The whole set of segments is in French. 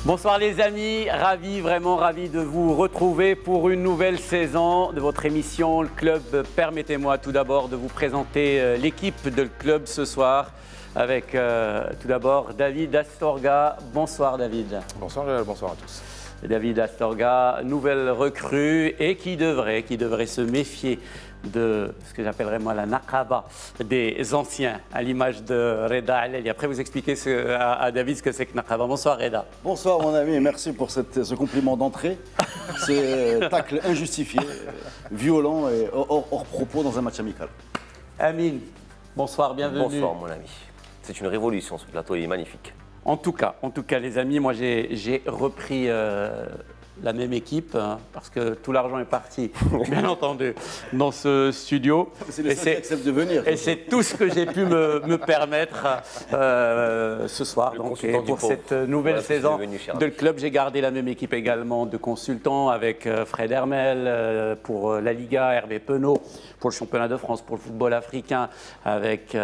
Bonsoir les amis, vraiment ravi de vous retrouver pour une nouvelle saison de votre émission Le Club. Permettez-moi tout d'abord de vous présenter l'équipe de Le Club ce soir avec tout d'abord David Astorga. Bonsoir David. Bonsoir Joël, bonsoir à tous. David Astorga, nouvelle recrue et qui devrait se méfier de ce que j'appellerais moi la naqaba des anciens, à l'image de Reda Aleli. Après, vous expliquez à David ce que c'est que naqaba. Bonsoir Reda. Bonsoir mon ami, merci pour ce compliment d'entrée. C'est tacle injustifié, violent et hors propos dans un match amical. Amine, bonsoir, bienvenue. Bonsoir mon ami. C'est une révolution, ce plateau, il est magnifique. En tout cas les amis, moi j'ai repris la même équipe, hein, parce que tout l'argent est parti, bien entendu, dans ce studio. C'est les seuls qui acceptent de venir. Et c'est tout ce que j'ai pu me permettre ce soir. Donc, et pour cette nouvelle saison de Le Club, j'ai gardé la même équipe également de consultants avec Fred Hermel pour la Liga, Hervé Penaud pour le championnat de France, pour le football africain, avec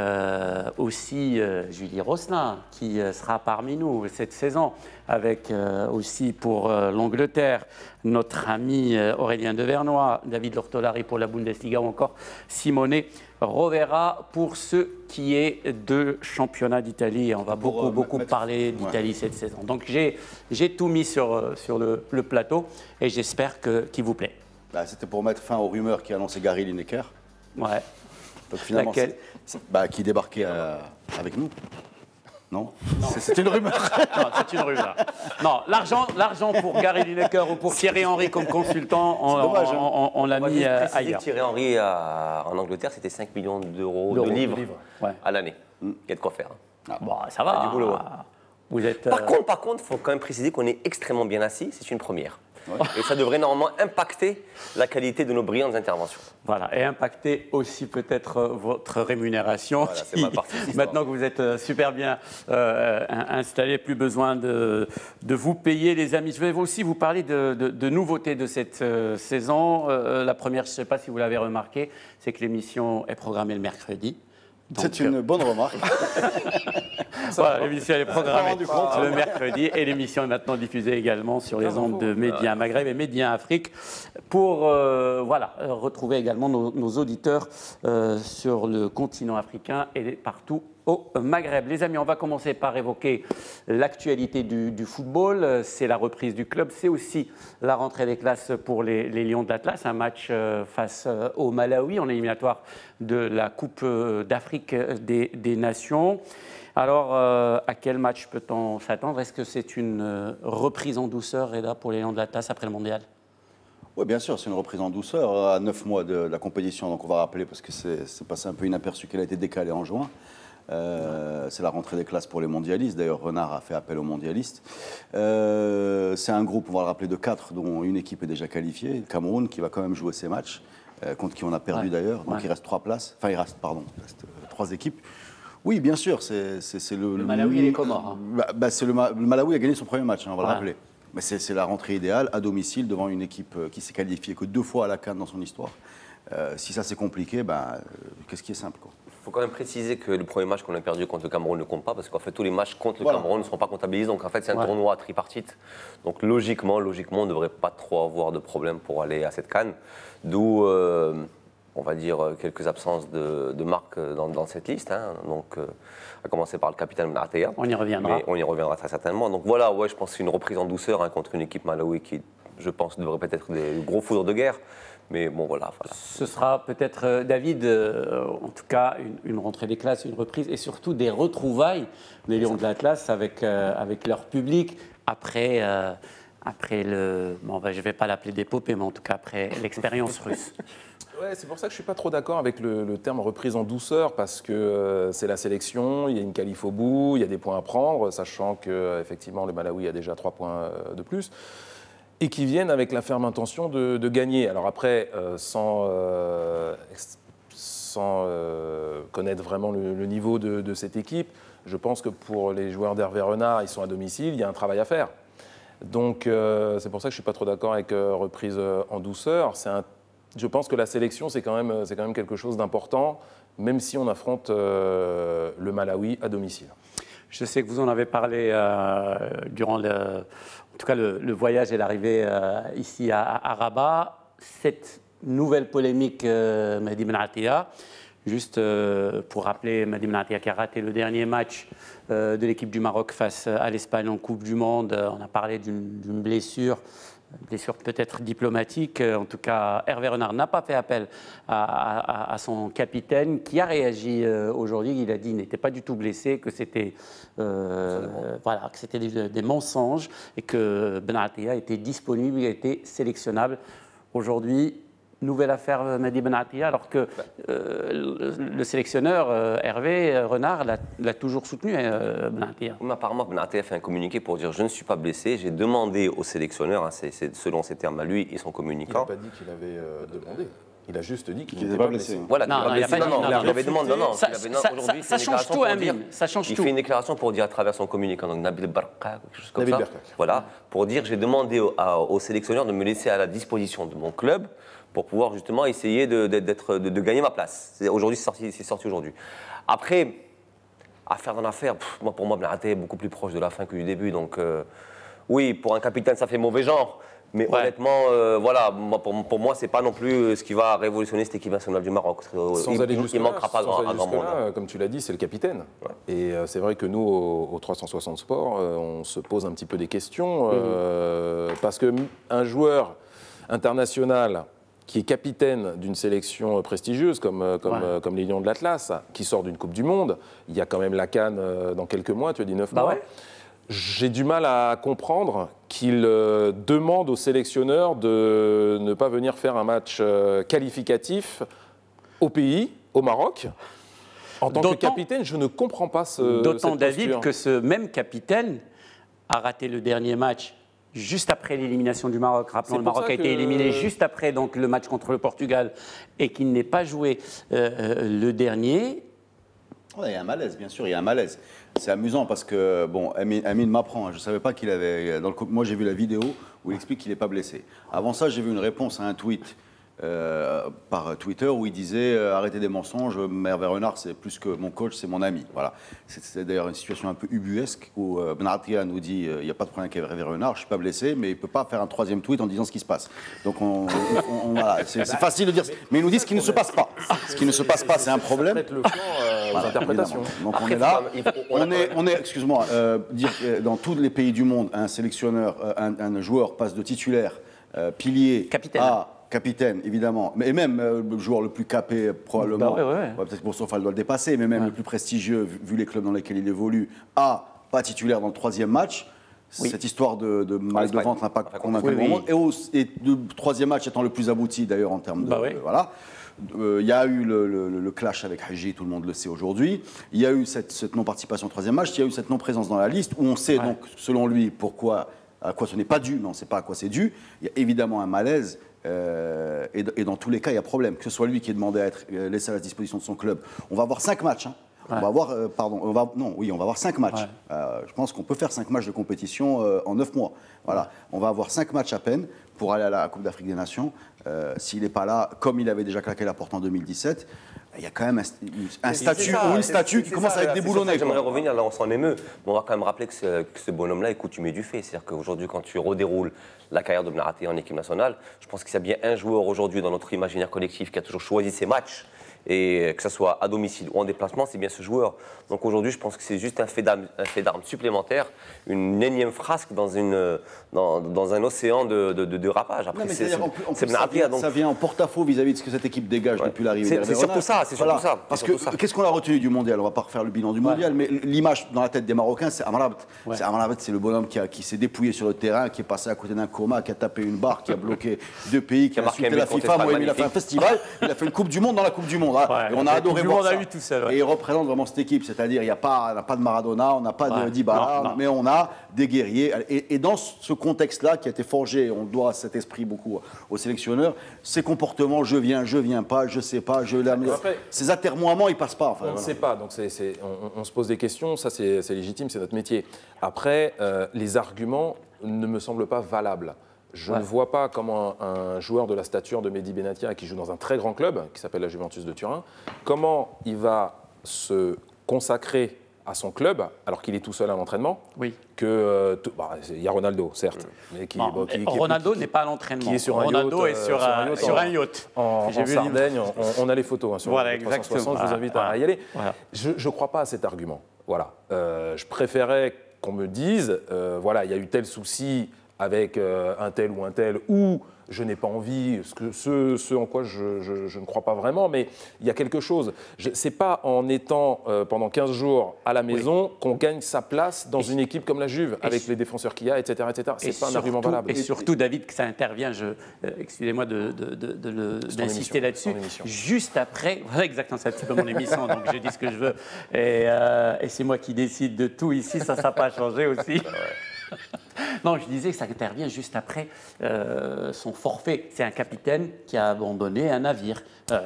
aussi Julie Rosselin qui sera parmi nous cette saison, avec aussi pour l'Angleterre notre ami Aurélien Devernois, David Lortolari pour la Bundesliga ou encore Simone Rovera pour ce qui est de championnat d'Italie. On va beaucoup parler d'Italie cette saison. Donc j'ai tout mis sur le plateau et j'espère qu'il vous plaît. Bah, c'était pour mettre fin aux rumeurs qui annonçaient Gary Lineker. Ouais. Donc finalement, laquelle qui débarquait avec nous. Non, c'est une rumeur. Non, c'est une rumeur. Non, l'argent pour Gary Lineker ou pour Thierry Henry comme consultant, on l'a mis ailleurs. Thierry Henry en Angleterre, c'était 5 millions d'euros de livres à l'année. Il y a de quoi faire. Bon, ça va. Du boulot. Vous êtes, Par contre, il faut quand même préciser qu'on est extrêmement bien assis. C'est une première. Ouais. Et ça devrait normalement impacter la qualité de nos brillantes interventions. Voilà, et impacter aussi peut-être votre rémunération. Voilà, c'est ma partie. Maintenant que vous êtes super bien installés, plus besoin de vous payer, les amis. Je vais aussi vous parler de nouveautés de cette saison. La première, je ne sais pas si vous l'avez remarqué, c'est que l'émission est programmée le mercredi. C'est une bonne remarque. Voilà, l'émission est programmée le mercredi et l'émission est maintenant diffusée également sur les ondes de Média Maghreb et Média Afrique pour retrouver également nos auditeurs sur le continent africain et partout au Maghreb. Les amis, on va commencer par évoquer l'actualité du football. C'est la reprise du club, c'est aussi la rentrée des classes pour les Lions de l'Atlas, un match face au Malawi en éliminatoire de la Coupe d'Afrique des Nations. Alors, à quel match peut-on s'attendre? Est-ce que c'est une reprise en douceur, Reda, pour les Lions de l'Atlas après le Mondial? Oui, bien sûr, c'est une reprise en douceur à 9 mois de la compétition. Donc on va rappeler, parce que c'est passé un peu inaperçu qu'elle a été décalée en juin. C'est la rentrée des classes pour les mondialistes. D'ailleurs, Renard a fait appel aux mondialistes. C'est un groupe, on va le rappeler, de 4, dont une équipe est déjà qualifiée. Le Cameroun, qui va quand même jouer ses matchs, contre qui on a perdu d'ailleurs. Donc il reste 3 places. Enfin, il reste 3 équipes. Oui, bien sûr, c'est le Malawi et les Comores. Le Malawi a gagné son premier match, on va le rappeler. Mais c'est la rentrée idéale, à domicile, devant une équipe qui s'est qualifiée que 2 fois à la CAN dans son histoire. Si ça c'est compliqué, qu'est-ce qui est simple, quoi. Il faut quand même préciser que le premier match qu'on a perdu contre le Cameroun ne compte pas, parce qu'en fait tous les matchs contre le Cameroun ne seront pas comptabilisés. Donc en fait c'est un tournoi tripartite. Donc logiquement on ne devrait pas trop avoir de problème pour aller à cette CAN. D'où on va dire quelques absences de marques dans cette liste. Hein. Donc à commencer par le capitaine Mnateya. On y reviendra. Mais on y reviendra très certainement. Donc voilà, je pense que c'est une reprise en douceur contre une équipe Malawi qui, je pense, devrait peut-être des gros foudres de guerre. Mais bon, voilà. Ce sera peut-être, David, en tout cas, une rentrée des classes, une reprise et surtout des retrouvailles des Lions de l'Atlas avec leur public après le... Bon, je ne vais pas l'appeler d'épopée, mais en tout cas après l'expérience russe. Ouais, c'est pour ça que je ne suis pas trop d'accord avec le terme reprise en douceur, parce que c'est la sélection, il y a une qualif au bout, il y a des points à prendre, sachant qu'effectivement le Malawi a déjà 3 points de plus. Et qui viennent avec la ferme intention de gagner. Alors après, sans connaître vraiment le niveau de cette équipe, je pense que pour les joueurs d'Hervé Renard, ils sont à domicile, il y a un travail à faire. Donc c'est pour ça que je ne suis pas trop d'accord avec reprise en douceur. Je pense que la sélection, c'est quand même quelque chose d'important, même si on affronte le Malawi à domicile. Je sais que vous en avez parlé durant en tout cas le voyage et l'arrivée ici à Rabat. Cette nouvelle polémique Mehdi Benatia, juste pour rappeler Mehdi Benatia qui a raté le dernier match de l'équipe du Maroc face à l'Espagne en Coupe du Monde. On a parlé d'une blessure peut-être diplomatique. En tout cas, Hervé Renard n'a pas fait appel à son capitaine qui a réagi aujourd'hui. Il a dit qu'il n'était pas du tout blessé, que c'était voilà, que c'était des mensonges et que Benatia était disponible, il était sélectionnable. Aujourd'hui, nouvelle affaire Mehdi Benatia, alors que le sélectionneur Hervé Renard l'a toujours soutenu, Benatia. Mais apparemment, Benatia a fait un communiqué pour dire « je ne suis pas blessé ». J'ai demandé au sélectionneur, hein, c'est selon ses termes à lui et son communicant. Il n'a pas dit qu'il avait demandé. Il a juste dit qu'il n'était pas blessé. Voilà, il avait demandé. Non, ça change tout, Amine. Ça change il tout. fait une déclaration pour dire à travers son communicant, donc Nabil Barka, quelque chose comme Nabil ça. Barka. Voilà, pour dire j'ai demandé au sélectionneur de me laisser à la disposition de mon club pour pouvoir justement essayer de gagner ma place. Aujourd'hui, c'est sorti aujourd'hui. Après, affaire dans l'affaire, pour moi, Benatia est beaucoup plus proche de la fin que du début. Donc, oui, pour un capitaine, ça fait mauvais genre. Mais honnêtement, voilà, pour moi, c'est pas non plus ce qui va révolutionner cette équipe nationale du Maroc. Il manquera pas à grand monde. Comme tu l'as dit, c'est le capitaine. Ouais. Et c'est vrai que nous, au 360 Sport, on se pose un petit peu des questions. Parce qu'un joueur international qui est capitaine d'une sélection prestigieuse comme les Lions de l'Atlas, qui sort d'une Coupe du Monde, il y a quand même la CAN dans quelques mois, tu as dit 9 mois. Ouais. J'ai du mal à comprendre qu'il demande au sélectionneur de ne pas venir faire un match qualificatif au pays, au Maroc. En tant que capitaine, je ne comprends pas d'autant, David, que ce même capitaine a raté le dernier match juste après l'élimination du Maroc. Rappelons, le Maroc a été éliminé juste après donc, le match contre le Portugal et qu'il n'ait pas joué le dernier. Ouais, il y a un malaise, bien sûr, il y a un malaise. C'est amusant parce que, bon, Amine m'apprend, je ne savais pas qu'il avait... Moi, j'ai vu la vidéo où il explique qu'il n'est pas blessé. Avant ça, j'ai vu une réponse à un tweet par Twitter où il disait arrêtez des mensonges, Hervé Renard, c'est plus que mon coach, c'est mon ami. Voilà. C'est d'ailleurs une situation un peu ubuesque où Benatia nous dit il n'y a pas de problème avec Hervé Renard, je ne suis pas blessé, mais il ne peut pas faire un troisième tweet en disant ce qui se passe. Donc, voilà, c'est facile de dire, mais il nous dit ce qui ne se passe pas. Ce qui ne se passe pas, c'est un problème. Voilà, interprétations. Donc on est là, on est excuse-moi, dire dans tous les pays du monde, un sélectionneur, un joueur passe de titulaire, pilier à capitaine, évidemment, et même le joueur le plus capé, probablement, peut-être que Bourg-Sofal doit le dépasser, mais même le plus prestigieux, vu les clubs dans lesquels il évolue, pas titulaire dans le troisième match. Oui. Cette histoire de mal de ventre n'a pas convaincu le monde. Et le troisième match étant le plus abouti, d'ailleurs, en termes de... Voilà. Il y a eu le clash avec Hadji, tout le monde le sait aujourd'hui. Il y a eu cette non-participation au troisième match, il y a eu cette non-présence dans la liste, où on sait donc, selon lui, à quoi ce n'est pas dû, mais on ne sait pas à quoi c'est dû. Il y a évidemment un malaise. Et dans tous les cas, il y a problème. Que ce soit lui qui est demandé à être laissé à la disposition de son club. On va avoir 5 matchs. Hein. On va avoir, on va avoir 5 matchs. Je pense qu'on peut faire 5 matchs de compétition en 9 mois. Voilà. On va avoir 5 matchs à peine pour aller à la Coupe d'Afrique des Nations. S'il n'est pas là, comme il avait déjà claqué la porte en 2017, il y a quand même un statut ou une statue qui commence à être déboulonnée. J'aimerais revenir, là on s'en émeut, mais on va quand même rappeler que ce bonhomme-là est coutumier du fait. C'est-à-dire qu'aujourd'hui, quand tu redéroules la carrière de Benatia en équipe nationale, je pense qu'il y a bien un joueur aujourd'hui dans notre imaginaire collectif qui a toujours choisi ses matchs, et que ce soit à domicile ou en déplacement, c'est bien ce joueur. Donc aujourd'hui, je pense que c'est juste un fait d'armes supplémentaire, une énième frasque dans un océan de rapage. Après, ça vient en porte-à-faux vis-à-vis de ce que cette équipe dégage depuis l'arrivée d'Hervé C'est surtout ça. Parce que qu'est-ce qu'on a retenu du mondial? On ne va pas refaire le bilan du mondial, mais l'image dans la tête des Marocains, c'est Amrabat. C'est le bonhomme qui s'est dépouillé sur le terrain, qui est passé à côté d'un coma, qui a tapé une barre, qui a bloqué 2 pays, qui a insulté la FIFA. Il a fait un festival, il a fait une Coupe du Monde dans la Coupe du Monde. Et on a adoré voir ça. Et il représente vraiment cette équipe, c'est-à-dire il n'y a pas de Maradona, on n'a pas de Dybala, mais on a des guerriers. Et dans ce contexte-là qui a été forgé, on doit cet esprit beaucoup aux sélectionneurs, ces comportements, je viens pas, je sais pas, ces atermoiements, ils passent pas. On ne sait pas, donc on se pose des questions, ça c'est légitime, c'est notre métier. Après, les arguments ne me semblent pas valables. Je ne vois pas comment un joueur de la stature de Mehdi Benatia, qui joue dans un très grand club, qui s'appelle la Juventus de Turin, comment il va se consacrer à son club, alors qu'il est tout seul à l'entraînement, oui. que il y a Ronaldo, certes, mais Ronaldo n'est pas à l'entraînement. Qui est sur Ronaldo est sur un yacht. En Sardaigne, on a les photos hein, sur voilà, le 360, je vous invite à y aller. Voilà. Je ne crois pas à cet argument. Voilà. Je préférais qu'on me dise, voilà, il y a eu tel souci avec un tel, ou je n'ai pas envie, ce en quoi je ne crois pas vraiment, mais il y a quelque chose. Ce n'est pas en étant pendant 15 jours à la maison qu'on gagne sa place dans une équipe comme la Juve, avec les défenseurs qu'il y a, etc. Ce n'est pas un argument valable. Et surtout, David, que ça intervient, excusez-moi d'insister là-dessus, juste après, voilà exactement, c'est un petit peu mon émission, donc je dis ce que je veux, et c'est moi qui décide de tout ici, ça n'a pas changé aussi. Non, je disais que ça intervient juste après son forfait. C'est un capitaine qui a abandonné un navire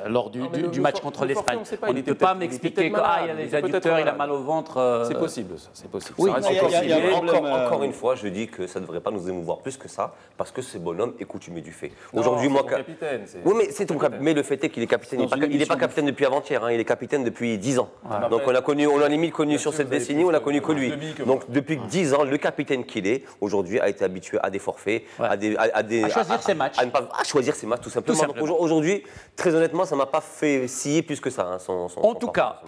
lors du match contre l'Espagne. On ne peut pas m'expliquer qu'il a les adducteurs, il a mal au ventre. C'est possible, ça. C'est possible. Oui, encore une fois, je dis que ça ne devrait pas nous émouvoir plus que ça, parce que ce bonhomme est coutumier du fait. Aujourd'hui, moi, capitaine. Oui, mais c'est ton capitaine. Mais le fait est qu'il est capitaine. Il n'est pas capitaine depuis avant-hier. Hein, il est capitaine depuis 10 ans. Voilà. Donc on a limite connu sur cette décennie, on n'a connu que lui. Donc depuis 10 ans, le capitaine qu'il est aujourd'hui a été habitué à des forfaits, à choisir ses matchs, à choisir ses matchs tout simplement. Donc aujourd'hui, très honnêtement, ça m'a pas fait scier plus que ça. Hein, en tout cas,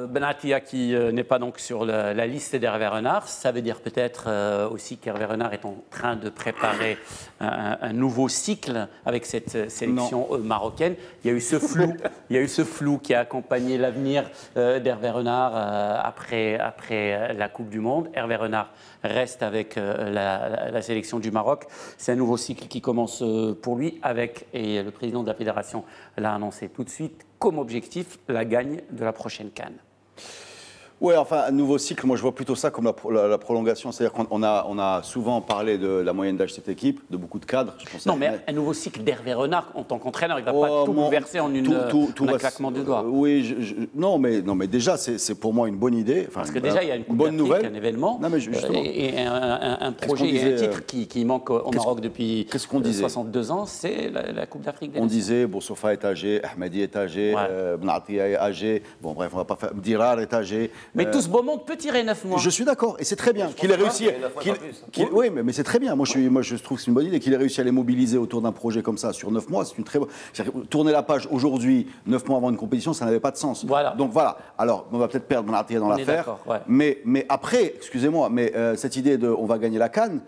Benatia qui n'est pas donc sur la liste d'Hervé Renard, ça veut dire peut-être aussi qu'Hervé Renard est en train de préparer un nouveau cycle avec cette sélection marocaine. Il y a eu ce flou, qui a accompagné l'avenir d'Hervé Renard après la Coupe du Monde. Hervé Renard reste avec la sélection du Maroc. C'est un nouveau cycle qui commence pour lui et le président de la fédération l'a annoncé tout de suite, comme objectif, la gagne de la prochaine CAN. Oui, enfin, un nouveau cycle, moi je vois plutôt ça comme la prolongation. C'est-à-dire qu'on a souvent parlé de la moyenne d'âge de cette équipe, de beaucoup de cadres. Non, mais un nouveau cycle d'Hervé Renard en tant qu'entraîneur, il ne va pas tout bouleverser en un claquement de doigts. Oui, non, mais déjà, c'est pour moi une bonne idée. Enfin, parce que déjà, il y a une Coupe d'Afrique, un événement, et un projet et un titre qui manque au Maroc depuis 62 ans, c'est la Coupe d'Afrique des Nations. On disait, Boursofa est âgé, Ahmadi est âgé, Benatia est âgé, bon bref, on ne va pas faire, Dirar est âgé. Mais tout ce beau monde peut tirer 9 mois. Je suis d'accord, et c'est très bien qu'il ait réussi. Oui, mais c'est très bien. Moi, je trouve que c'est une bonne idée qu'il ait réussi à les mobiliser autour d'un projet comme ça sur 9 mois. C'est une très bonne. Tourner la page aujourd'hui, 9 mois avant une compétition, ça n'avait pas de sens. Voilà. Donc voilà. Alors, on va peut-être perdre Benatia dans l'affaire. Mais après, excusez-moi, mais cette idée de on va gagner la CAN,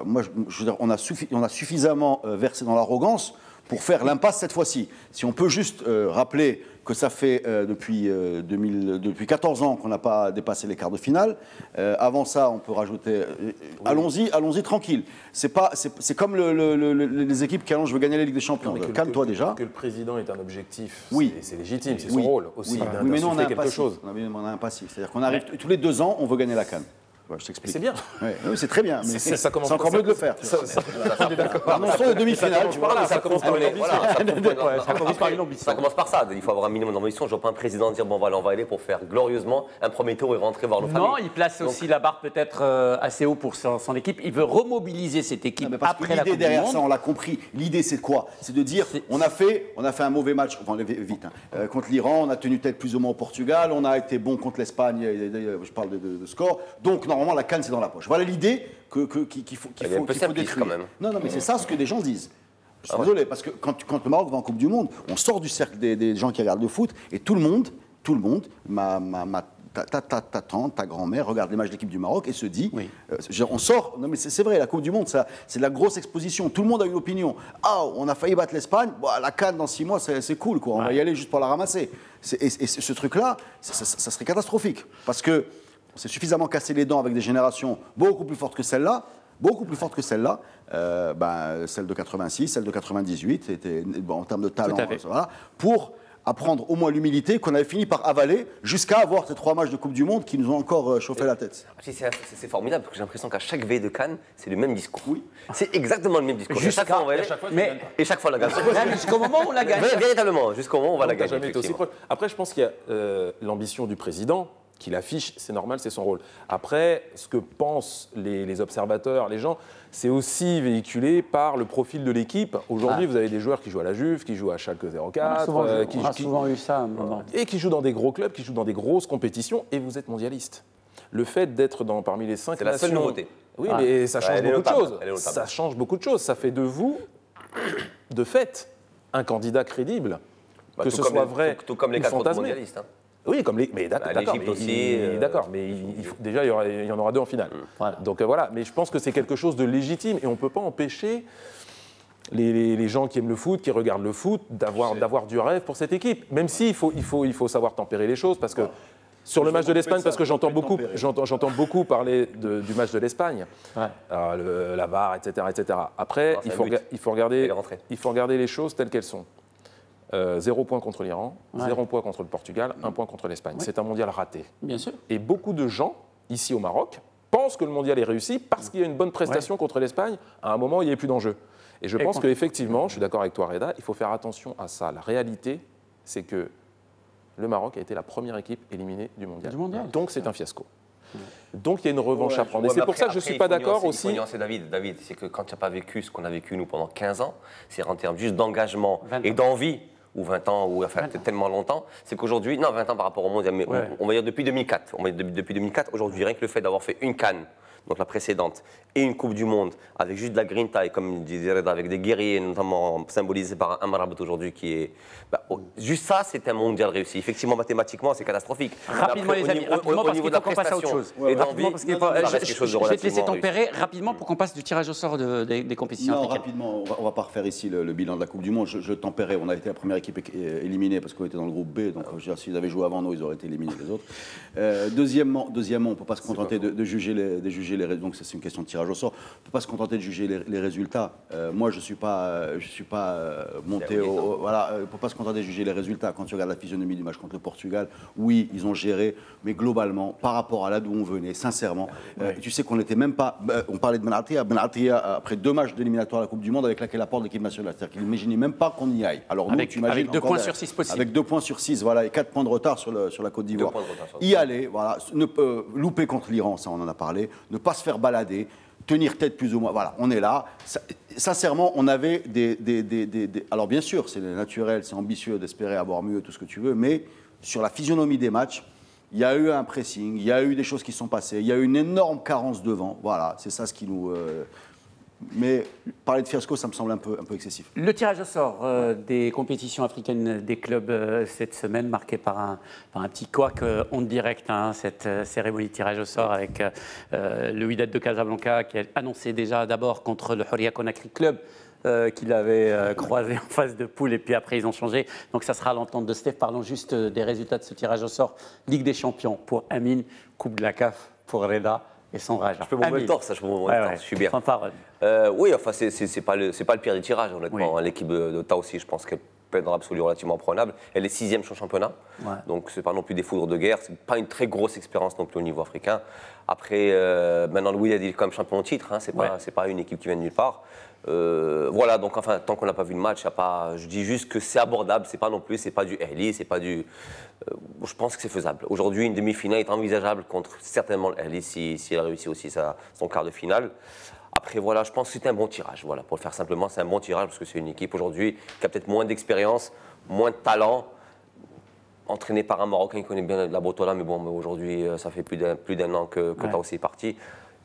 moi, je veux dire, on a suffisamment versé dans l'arrogance pour faire l'impasse cette fois-ci. Si on peut juste rappeler que ça fait depuis 14 ans qu'on n'a pas dépassé les quarts de finale. Avant ça, on peut rajouter... Allons-y tranquille. C'est comme les équipes qui annoncent « je veux gagner la Ligue des Champions ». Calme-toi déjà. Que le président ait un objectif, oui. C'est légitime, c'est son rôle aussi mais nous, on a quelque chose. On a un passif. C'est-à-dire qu'on arrive tous les 2 ans, on veut gagner la CAN. Ouais, je t'explique. C'est bien. Oui, c'est très bien. Mais c'est encore mieux de le faire. On est d'accord. Annonçons les demi-finales. Ça commence par une ambition. Ça commence par ça. Il faut avoir un minimum d'ambition. Je ne vois pas un président dire bon, on va aller pour faire glorieusement un premier tour et rentrer voir nos familles. Non, il place aussi la barre peut-être assez haut pour son équipe. Il veut remobiliser cette équipe après la Coupe du Monde. L'idée derrière ça, on l'a compris. L'idée, c'est quoi? C'est de dire on a fait un mauvais match, enfin vite, contre l'Iran, on a tenu tête plus ou moins au Portugal, on a été bon contre l'Espagne, je parle de score. Donc, normalement, la CAN, c'est dans la poche. Voilà l'idée qu'il faut détruire. Quand même. Non, mais c'est ça ce que des gens disent. Je suis désolé, parce que quand le Maroc va en Coupe du Monde, on sort du cercle des gens qui regardent le foot, et tout le monde, ta tante, ta grand-mère regarde les matchs d'équipe du Maroc et se dit, on sort, non mais c'est vrai, la Coupe du Monde, c'est de la grosse exposition, tout le monde a une opinion. Ah, on a failli battre l'Espagne, la CAN dans 6 mois, c'est cool, quoi. On va y aller juste pour la ramasser. Et ce truc-là, ça serait catastrophique, parce que on s'est suffisamment cassé les dents avec des générations beaucoup plus fortes que celle-là, celle de 86, celle de 98, était, en termes de talent, voilà, pour apprendre au moins l'humilité qu'on avait fini par avaler jusqu'à avoir ces 3 matchs de Coupe du Monde qui nous ont encore chauffé la tête. C'est formidable parce que j'ai l'impression qu'à chaque veille de Cannes, c'est le même discours. Oui. C'est exactement le même discours. Et chaque fois, on la gagne. Jusqu'au moment où on la gagne. Véritablement, jusqu'au moment où on va la gagner. Après, je pense qu'il y a l'ambition du président qu'il affiche, c'est normal, c'est son rôle. Après, ce que pensent les observateurs, les gens, c'est aussi véhiculé par le profil de l'équipe. Aujourd'hui, vous avez des joueurs qui jouent à la Juve, qui jouent à Schalke 04, on a souvent eu ça à un moment. Et qui jouent dans des gros clubs, qui jouent dans des grosses compétitions, et vous êtes mondialiste. Le fait d'être parmi les 5 nations... C'est la seule nouveauté. Oui, mais ça change beaucoup de choses. Ça change beaucoup de choses. Ça fait de vous, de fait, un candidat crédible. Que ce soit vrai, tout comme les 4 autres mondialistes. Oui, comme les. Mais d'accord. L'Égypte aussi. D'accord, mais déjà, il y en aura 2 en finale. Voilà. Donc voilà. Mais je pense que c'est quelque chose de légitime et on ne peut pas empêcher les gens qui aiment le foot, qui regardent le foot, d'avoir du rêve pour cette équipe. Même s'il faut savoir tempérer les choses, parce que sur le match de l'Espagne, parce que j'entends beaucoup parler du match de l'Espagne, la VAR, etc. Après, il faut regarder les choses telles qu'elles sont. 0 point contre l'Iran, 0 point contre le Portugal, 1 point contre l'Espagne. C'est un mondial raté. Bien sûr. Et beaucoup de gens, ici au Maroc, pensent que le mondial est réussi parce qu'il y a une bonne prestation contre l'Espagne à un moment où il n'y avait plus d'enjeu. Et je pense qu'effectivement, je suis d'accord avec toi Reda, il faut faire attention à ça. La réalité, c'est que le Maroc a été la première équipe éliminée du mondial. Donc c'est un fiasco. Donc il y a une revanche à prendre. Et c'est pour ça que je ne suis pas d'accord aussi. Il faut nuancer David, c'est que quand tu n'as pas vécu ce qu'on a vécu nous pendant 15 ans, c'est en termes juste d'engagement et d'envie, ou 20 ans, ou enfin tellement longtemps, c'est qu'aujourd'hui, non 20 ans par rapport au mondial, mais on va dire depuis 2004, depuis 2004, aujourd'hui rien que le fait d'avoir fait une CAN, donc la précédente, et une Coupe du Monde, avec juste de la grinta, et comme disait Reda, avec des guerriers, notamment symbolisés par un Marabout aujourd'hui qui est... juste ça, c'est un mondial réussi. Effectivement, mathématiquement, c'est catastrophique. Rapidement, les amis, rapidement, parce qu'il faut qu'on passe à autre chose. Et d'envie, je vais te laisser tempérer rapidement pour qu'on passe du tirage au sort des compétitions africaines. Rapidement, on ne va pas refaire ici le bilan de la Coupe du Monde. Je tempérais, on a été la première équipe éliminée parce qu'on était dans le groupe B, donc s'ils avaient joué avant nous, ils auraient été éliminés les autres. Deuxièmement, on ne peut pas se contenter de juger les résultats. Donc c'est une question de tirage au sort. On ne peut pas se contenter de juger les résultats. Moi, je ne suis pas monté au... Voilà, on ne peut pas se contenter de juger les résultats. Quand tu regardes la physionomie du match contre le Portugal, oui, ils ont géré, mais globalement, par rapport à là d'où on venait, sincèrement, tu sais qu'on n'était même pas... on parlait de Benatia, après 2 matchs d'éliminatoire à la Coupe du Monde, avec laquelle apporte l'équipe nationale. C'est-à-dire qu'il n'imaginait même pas qu'on y aille. Alors nous, tu imagines... Avec 2 points sur 6 possibles. Avec 2 points sur 6, voilà, et 4 points de retard sur la Côte d'Ivoire. Y aller, voilà, louper contre l'Iran, ça on en a parlé, ne pas se faire balader, tenir tête plus ou moins, voilà, on est là. Sincèrement, on avait alors bien sûr, c'est naturel, c'est ambitieux d'espérer avoir mieux, tout ce que tu veux, mais sur la physionomie des matchs, il y a eu un pressing, il y a eu des choses qui sont passées, il y a eu une énorme carence devant, voilà, c'est ça ce qui nous... Mais parler de fiasco, ça me semble un peu excessif. Le tirage au sort des compétitions africaines des clubs cette semaine, marqué par un petit couac en direct, cette cérémonie de tirage au sort avec le Wydad de Casablanca qui a annoncé déjà d'abord contre le Horia Conakry Club qu'il avait croisé en phase de poule et puis après ils ont changé. Donc ça sera à l'entente de Steph. Parlons juste des résultats de ce tirage au sort. Ligue des Champions pour Amine, Coupe de la CAF pour Reda. Et son rage. Je peux m'en le torse, je suis bien. Sans parole. Oui, enfin, c'est pas le pire des tirages, honnêtement. Oui. L'équipe de Ta aussi, je pense qu'elle peut être dans l'absolu relativement prenable. Elle est 6e sur le championnat, donc c'est pas non plus des foudres de guerre. C'est pas une très grosse expérience non plus au niveau africain. Après, maintenant, le Wydad est quand même champion de titre. C'est pas une équipe qui vient de nulle part. Voilà, donc enfin, tant qu'on n'a pas vu le match, je dis juste que c'est abordable. C'est pas non plus, c'est pas du Ahly, c'est pas du. Je pense que c'est faisable. Aujourd'hui, une demi-finale est envisageable contre certainement l'Ahly si elle réussit aussi son quart de finale. Après, voilà, je pense que c'est un bon tirage. Voilà, pour le faire simplement, c'est un bon tirage parce que c'est une équipe aujourd'hui qui a peut-être moins d'expérience, moins de talent, entraînée par un Marocain qui connaît bien la Botola, mais bon, aujourd'hui, ça fait plus d'un an que Ta aussi est parti.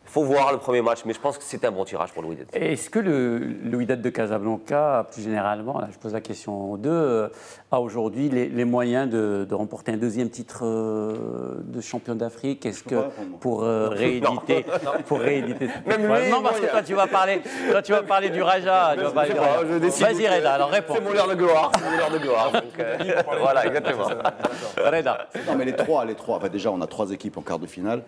Il faut voir le premier match, mais je pense que c'est un bon tirage pour le Wydad. Est-ce que le Wydad de Casablanca, plus généralement, là, je pose la question aux deux, a aujourd'hui les moyens de remporter un 2e titre de champion d'Afrique? Est-ce que pour rééditer, Même lui, non, parce que toi tu vas parler du Raja. Vas-y Reda, alors réponds. C'est mon heure de gloire. Voilà, exactement. Reda. Non, mais les trois. Enfin, déjà, on a 3 équipes en quart de finale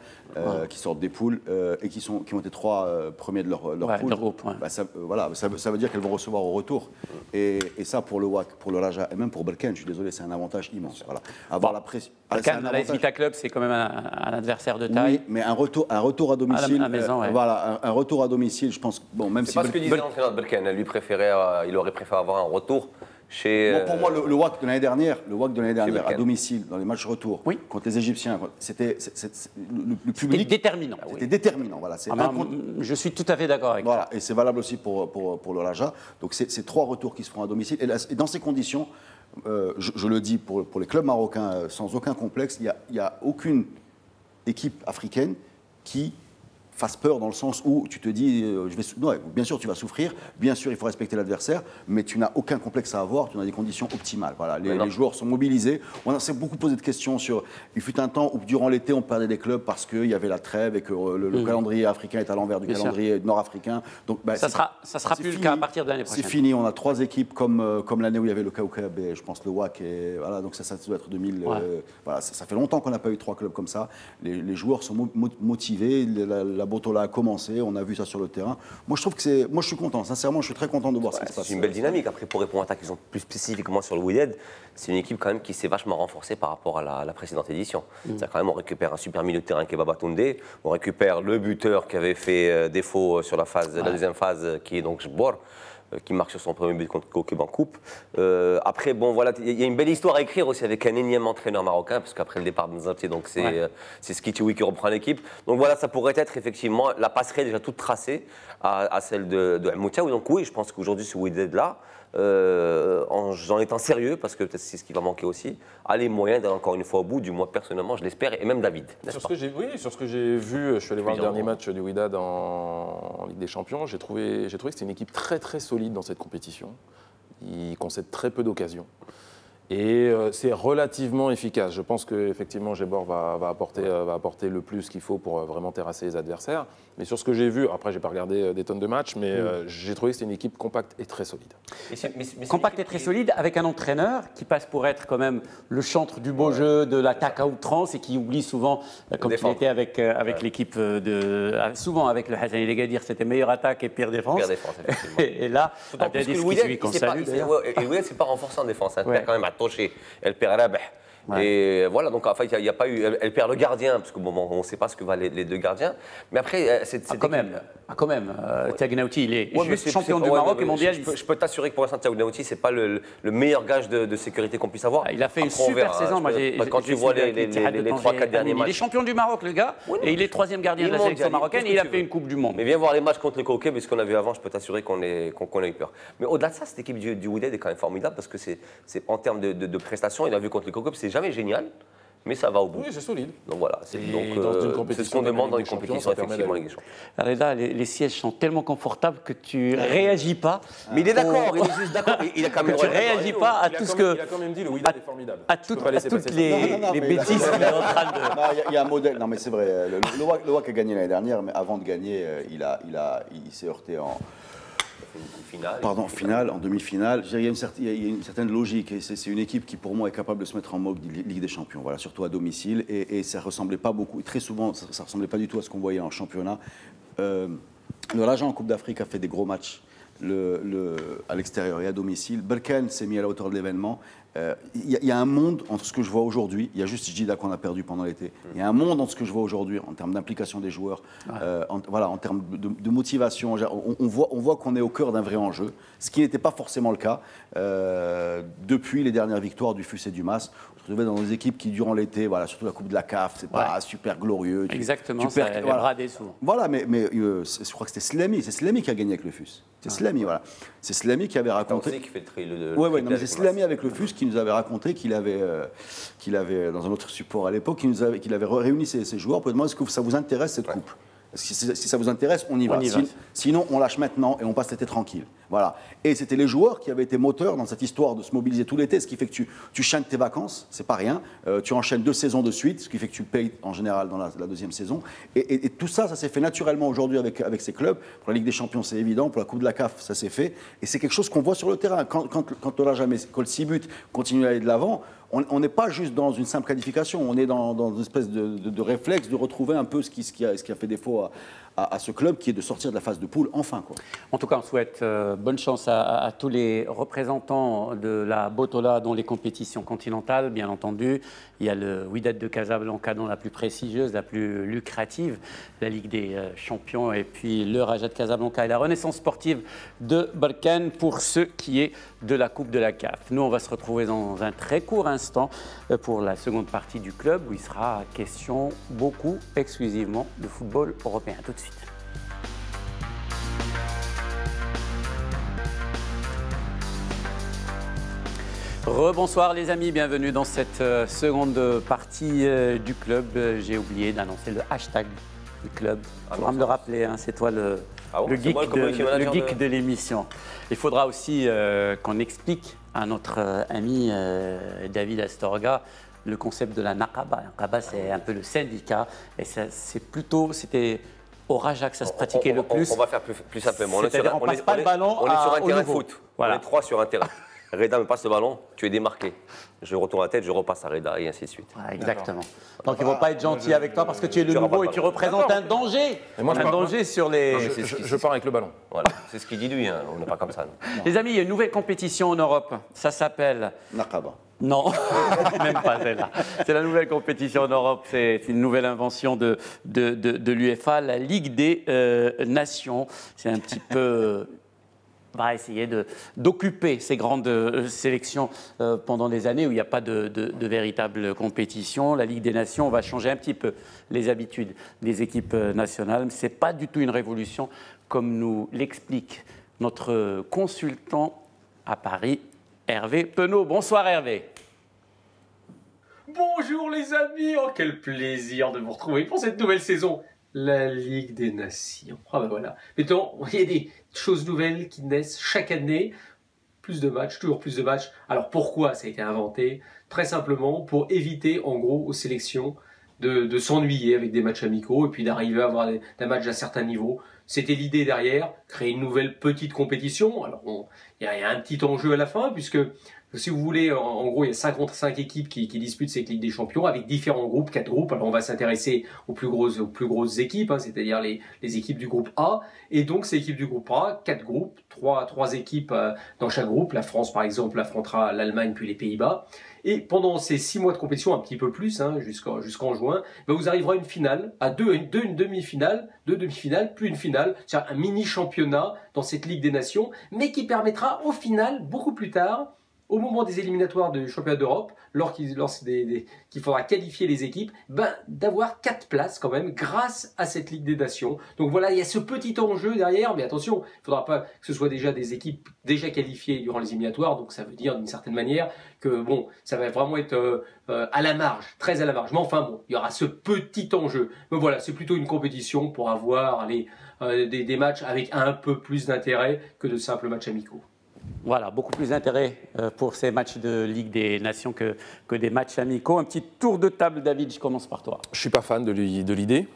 qui sortent des poules et qui ont été 3 premiers de leur poule. Leur groupe, ça veut dire qu'elles vont recevoir au retour. Et ça, pour le WAC, pour le Raja et même pour Berkane, je suis désolé, c'est un avantage immense. Voilà. Avoir la pression. Berkane, l'AS Vita Club, c'est quand même un adversaire de taille. Oui, mais un retour à domicile. À la maison, voilà, un retour à domicile, je pense. Bon, même c'est pas ce que disait l'entraîneur de Berkane. Il aurait préféré avoir un retour Pour moi, le WAC de l'année dernière, à domicile, dans les matchs retour, contre les Égyptiens, c'était le public. C'était déterminant. C'était déterminant, voilà. Je suis tout à fait d'accord avec ça. Et c'est valable aussi pour le Raja. Donc c'est 3 retours qui se feront à domicile. Et dans ces conditions, je le dis pour les clubs marocains sans aucun complexe, il n'y a aucune équipe africaine qui fasse peur dans le sens où tu te dis, bien sûr tu vas souffrir, bien sûr il faut respecter l'adversaire, mais tu n'as aucun complexe à avoir, tu as des conditions optimales. Voilà. Les joueurs sont mobilisés. On s'est beaucoup posé de questions sur, il fut un temps où durant l'été on perdait des clubs parce qu'il y avait la trêve et que le calendrier africain est à l'envers du calendrier nord-africain. Donc, ça sera plus le cas à partir de l'année prochaine. C'est fini, on a 3 équipes comme l'année où il y avait le Kaukab et je pense le WAC, et voilà, donc ça doit être 2000. Voilà, ça fait longtemps qu'on n'a pas eu 3 clubs comme ça. Les joueurs sont motivés, la Botola a commencé, on a vu ça sur le terrain. Moi, je suis content, sincèrement, je suis très content de voir ce qui se passe. C'est une belle dynamique. Après, pour répondre à ta question plus spécifiquement sur le Wydad, c'est une équipe quand même qui s'est vachement renforcée par rapport à la précédente édition. C'est-à-dire quand même, on récupère un super milieu de terrain qui est Baba Toundé, on récupère le buteur qui avait fait défaut sur la deuxième phase, qui est donc Jbor, qui marque sur son premier but contre Kokeb en coupe. Après, bon, voilà, il y a une belle histoire à écrire aussi avec un énième entraîneur marocain, parce qu'après le départ de Nzati, donc c'est Skitioui qui reprend l'équipe. Donc voilà, ça pourrait être effectivement la passerelle déjà toute tracée à celle de Moutia. Donc oui, je pense qu'aujourd'hui, ce Wydad-là, en étant sérieux, parce que peut-être c'est ce qui va manquer aussi, a les moyens d'aller encore une fois au bout, du moins personnellement, je l'espère, et même David. Sur ce que j'ai vu, je suis allé voir le dernier match du Wydad en Ligue des Champions, j'ai trouvé que c'était une équipe très très solide dans cette compétition. Ils concèdent très peu d'occasions. Et c'est relativement efficace. Je pense qu'effectivement, Jbor va apporter le plus qu'il faut pour vraiment terrasser les adversaires. Mais sur ce que j'ai vu, après, je n'ai pas regardé des tonnes de matchs, mais j'ai trouvé que c'était une équipe compacte et très solide. Compacte et très solide, avec un entraîneur qui passe pour être quand même le chantre du beau jeu, de l'attaque à outrance et qui oublie souvent, comme il était avec l'équipe souvent avec le Hassan El Agadir, c'était meilleure attaque et pire défense. Pire défense, effectivement. Et là, Abdelaziz Skitioui qu'on salue. Et le Wydad, c'est pas renforcé en défense. Elle perd quand même à Toché, elle perd Rabeh. Et voilà, donc en fait, il n'y a pas eu. Elle perd le gardien, parce que bon, on ne sait pas ce que valent les 2 gardiens. Mais après, quand même. Tiagnauti, il est juste champion du Maroc et mondialiste. Je peux t'assurer que pour l'instant, Tiagnauti, ce n'est pas le meilleur gage de sécurité qu'on puisse avoir. Il a fait une super saison. Quand tu vois les 3-4 derniers matchs. Il est champion du Maroc, le gars, et il est 3e gardien de la sélection marocaine, et il a fait une Coupe du Monde. Mais viens voir les matchs contre le Kokeb, et ce qu'on a vu avant, je peux t'assurer qu'on a eu peur. Mais au-delà de ça, cette équipe du Wydad est quand même formidable, parce que c'est en termes de prestations, il a vu contre le Kokeb, c'est jamais génial. Mais ça va au bout. Oui, c'est solide. Donc voilà, c'est ce qu'on demande dans une compétition, effectivement, Ligue des Champions. Reda, les sièges sont tellement confortables que tu réagis pas. Mais il est d'accord, il est juste d'accord. Il a quand même tu réagis pas à tout ce que. Il a quand même dit le Wydad est formidable. À toutes les bêtises qu'il est en train de. Il y a un modèle. Non, mais c'est vrai. Le WAC a gagné l'année dernière, mais avant de gagner, il s'est heurté en. Finale, en demi-finale. Il y a une certaine logique et c'est une équipe qui pour moi est capable de se mettre en mode Ligue des Champions, voilà, surtout à domicile et ça ressemblait pas beaucoup, et très souvent ça ressemblait pas du tout à ce qu'on voyait en championnat. Le Raja en Coupe d'Afrique a fait des gros matchs à l'extérieur et à domicile. Berkane s'est mis à la hauteur de l'événement. Il y a un monde entre ce que je vois aujourd'hui, il y a juste Jida qu'on a perdu pendant l'été, il y a un monde entre ce que je vois aujourd'hui en termes d'implication des joueurs, en termes de motivation, on voit qu'on est au cœur d'un vrai enjeu, ce qui n'était pas forcément le cas depuis les dernières victoires du FUS et du MAS. On se retrouvait dans des équipes qui durant l'été, voilà, surtout la Coupe de la CAF, c'est pas super glorieux. Exactement, ça avait bradé souvent. Voilà, mais je crois que c'était Slamy qui a gagné avec le FUS. C'est Slamy, voilà. C'est Slamy qui avait raconté. Qui fait c'est Slamy avec le FUS qui nous avait raconté qu'il avait, dans un autre support à l'époque, qu'il avait réuni ses joueurs pour demander est-ce que ça vous intéresse cette coupe. Si ça vous intéresse, on y va. Sinon, on lâche maintenant et on passe l'été tranquille. Voilà. Et c'était les joueurs qui avaient été moteurs dans cette histoire de se mobiliser tout l'été, ce qui fait que tu chaînes tes vacances, c'est pas rien. Tu enchaînes 2 saisons de suite, ce qui fait que tu le payes en général dans la deuxième saison. Et tout ça, ça s'est fait naturellement aujourd'hui avec ces clubs. Pour la Ligue des Champions, c'est évident. Pour la Coupe de la CAF, ça s'est fait. Et c'est quelque chose qu'on voit sur le terrain. Quand on n'a jamais, quand le 6 buts continue à aller de l'avant, on n'est pas juste dans une simple qualification, on est dans une espèce de réflexe de retrouver un peu ce qui a fait défaut à ce club, qui est de sortir de la phase de poule, enfin, quoi. En tout cas, on souhaite bonne chance à tous les représentants de la Botola dans les compétitions continentales, bien entendu. Il y a le Wydad de Casablanca dans la plus prestigieuse, la plus lucrative, la Ligue des Champions, et puis le Raja de Casablanca et la Renaissance sportive de Barkhane pour ce qui est de la Coupe de la CAF. Nous, on va se retrouver dans un très court instant pour la seconde partie du club, où il sera question beaucoup, exclusivement, de football européen. Tout de suite. Rebonsoir les amis, bienvenue dans cette seconde partie du club. J'ai oublié d'annoncer le hashtag du club. Il faudra me le rappeler, hein, c'est toi le geek de l'émission. Il faudra aussi qu'on explique à notre ami David Astorga le concept de la Naqaba. La Naqaba, c'est un peu le syndicat, et c'était au Raja que ça se pratiquait le plus. On va faire plus simplement. On passe pas le ballon on est sur un terrain de foot. Voilà. On est 3 sur un terrain. Reda me passe le ballon, tu es démarqué. Je retourne la tête, je repasse à Reda, et ainsi de suite. Ouais, exactement. Donc ils ne vont pas être gentils avec toi parce que tu es le nouveau et tu représentes un danger. Moi, un danger sur les... Je pars avec le ballon. Voilà, c'est ce qu'il dit lui, hein. On n'est pas comme ça. Non. Les amis, il y a une nouvelle compétition en Europe. Ça s'appelle... Naqaba. Non, même pas celle-là. C'est la nouvelle compétition en Europe. C'est une nouvelle invention de l'UEFA, la Ligue des Nations. C'est un petit peu... On va essayer d'occuper ces grandes sélections pendant des années où il n'y a pas de véritable compétition. La Ligue des Nations, on va changer un petit peu les habitudes des équipes nationales. Ce n'est pas du tout une révolution, comme nous l'explique notre consultant à Paris, Hervé Penaud. Bonsoir Hervé. Bonjour les amis, oh quel plaisir de vous retrouver pour cette nouvelle saison. La Ligue des Nations. Ah ben voilà. Mettons, il y a des choses nouvelles qui naissent chaque année. Plus de matchs, toujours plus de matchs. Alors pourquoi ça a été inventé? Très simplement pour éviter en gros aux sélections de s'ennuyer avec des matchs amicaux et puis d'arriver à avoir des matchs à certains niveaux. C'était l'idée derrière, créer une nouvelle petite compétition. Alors il y a un petit enjeu à la fin puisque si vous voulez, en gros, il y a 55 équipes qui disputent cette Ligue des Champions avec différents groupes, 4 groupes. Alors, on va s'intéresser aux plus grosses équipes, hein, c'est-à-dire les équipes du groupe A. Et donc, ces équipes du groupe A, 4 groupes, 3 équipes dans chaque groupe. La France, par exemple, affrontera l'Allemagne puis les Pays-Bas. Et pendant ces 6 mois de compétition, un petit peu plus, hein, jusqu'en juin, ben vous arriverez à une finale, à une demi-finale, 2 demi-finales, puis une finale, c'est-à-dire un mini-championnat dans cette Ligue des Nations, mais qui permettra au final, beaucoup plus tard, au moment des éliminatoires du championnat d'Europe, qu'il faudra qualifier les équipes, d'avoir 4 places quand même grâce à cette Ligue des Nations. Donc voilà, il y a ce petit enjeu derrière, mais attention, il ne faudra pas que ce soit déjà des équipes déjà qualifiées durant les éliminatoires, donc ça veut dire d'une certaine manière que bon, ça va vraiment être à la marge, très à la marge. Mais enfin bon, il y aura ce petit enjeu. Mais voilà, c'est plutôt une compétition pour avoir des matchs avec un peu plus d'intérêt que de simples matchs amicaux. Voilà, beaucoup plus d'intérêt pour ces matchs de Ligue des Nations que des matchs amicaux. Un petit tour de table, David, je commence par toi. Je ne suis pas fan de l'idée.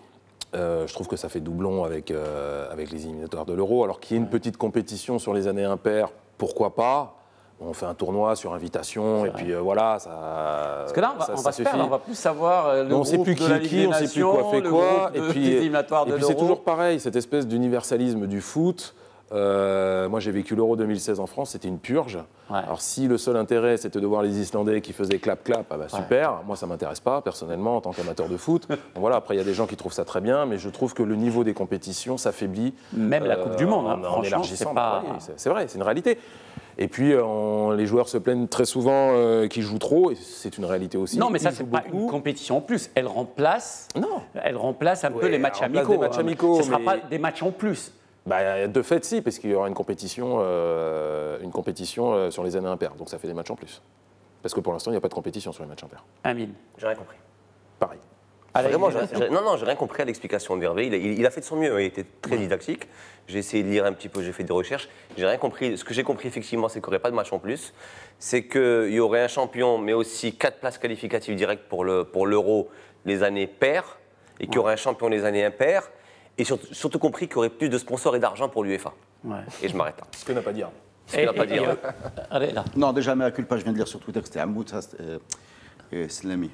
Je trouve que ça fait doublon avec les éliminatoires de l'Euro. Alors qu'il y ait une petite compétition sur les années impaires, pourquoi pas? On fait un tournoi sur invitation et puis voilà, ça. Parce que là, on va se perdre, on va plus savoir le groupe de la Ligue des Nations, on ne sait plus quoi fait quoi. Et puis c'est toujours pareil, cette espèce d'universalisme du foot. Moi, j'ai vécu l'Euro 2016 en France, c'était une purge. Ouais. Alors, si le seul intérêt, c'était de voir les Islandais qui faisaient clap-clap, super. Ouais. Moi, ça ne m'intéresse pas, personnellement, en tant qu'amateur de foot. Donc, voilà, après, il y a des gens qui trouvent ça très bien, mais je trouve que le niveau des compétitions s'affaiblit. Même la Coupe du Monde, hein, en élargissant. C'est vrai, c'est une réalité. Et puis, les joueurs se plaignent très souvent qu'ils jouent trop, et c'est une réalité aussi. Non, mais ça, c'est pas une compétition en plus. Elle remplace un peu les matchs amicaux. Des matchs amicaux. Ce ne sera pas des matchs en plus. De fait, si, parce qu'il y aura une compétition sur les années impaires. Donc ça fait des matchs en plus. Parce que pour l'instant, il n'y a pas de compétition sur les matchs impaires. Amine. J'ai rien compris. Pareil. Vraiment, j'ai rien compris à l'explication d'Hervé. Il a fait de son mieux, il était très didactique. J'ai essayé de lire un petit peu, j'ai fait des recherches. J'ai rien compris. Ce que j'ai compris, effectivement, c'est qu'il n'y aurait pas de match en plus. C'est qu'il y aurait un champion, mais aussi 4 places qualificatives directes pour l'Euro les années paires, et qu'il y aurait un champion les années impaires. Et surtout compris qu'il y aurait plus de sponsors et d'argent pour l'UEFA. Ouais. Et je m'arrête là. Ce que n'a pas dit. Ce qu'il n'a pas dit. Allez, là. Non, déjà, mea culpa, je viens de lire sur Twitter que c'était Hamoud et Slamy.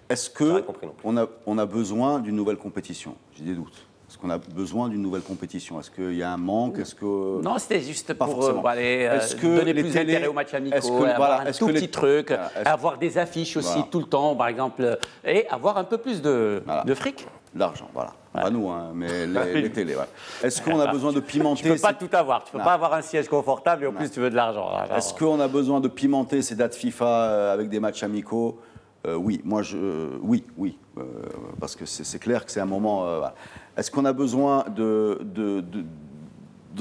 Est-ce qu'on a besoin d'une nouvelle compétition? J'ai des doutes. Est-ce qu'on a besoin d'une nouvelle compétition? Est-ce qu'il y a un manque? Non, c'était juste pour donner plus d'intérêt aux matchs amicaux, avoir un tout petit truc, avoir des affiches aussi tout le temps, par exemple, et avoir un peu plus de fric. L'argent, voilà. Pas nous, hein, mais les télés. Voilà. Est-ce qu'on a besoin de pimenter? Tu ne peux pas tout avoir. Tu ne peux pas avoir un siège confortable et en plus tu veux de l'argent. Est-ce qu'on a besoin de pimenter ces dates FIFA avec des matchs amicaux? Oui, oui. Parce que c'est clair que c'est un moment... voilà. Est-ce qu'on a besoin de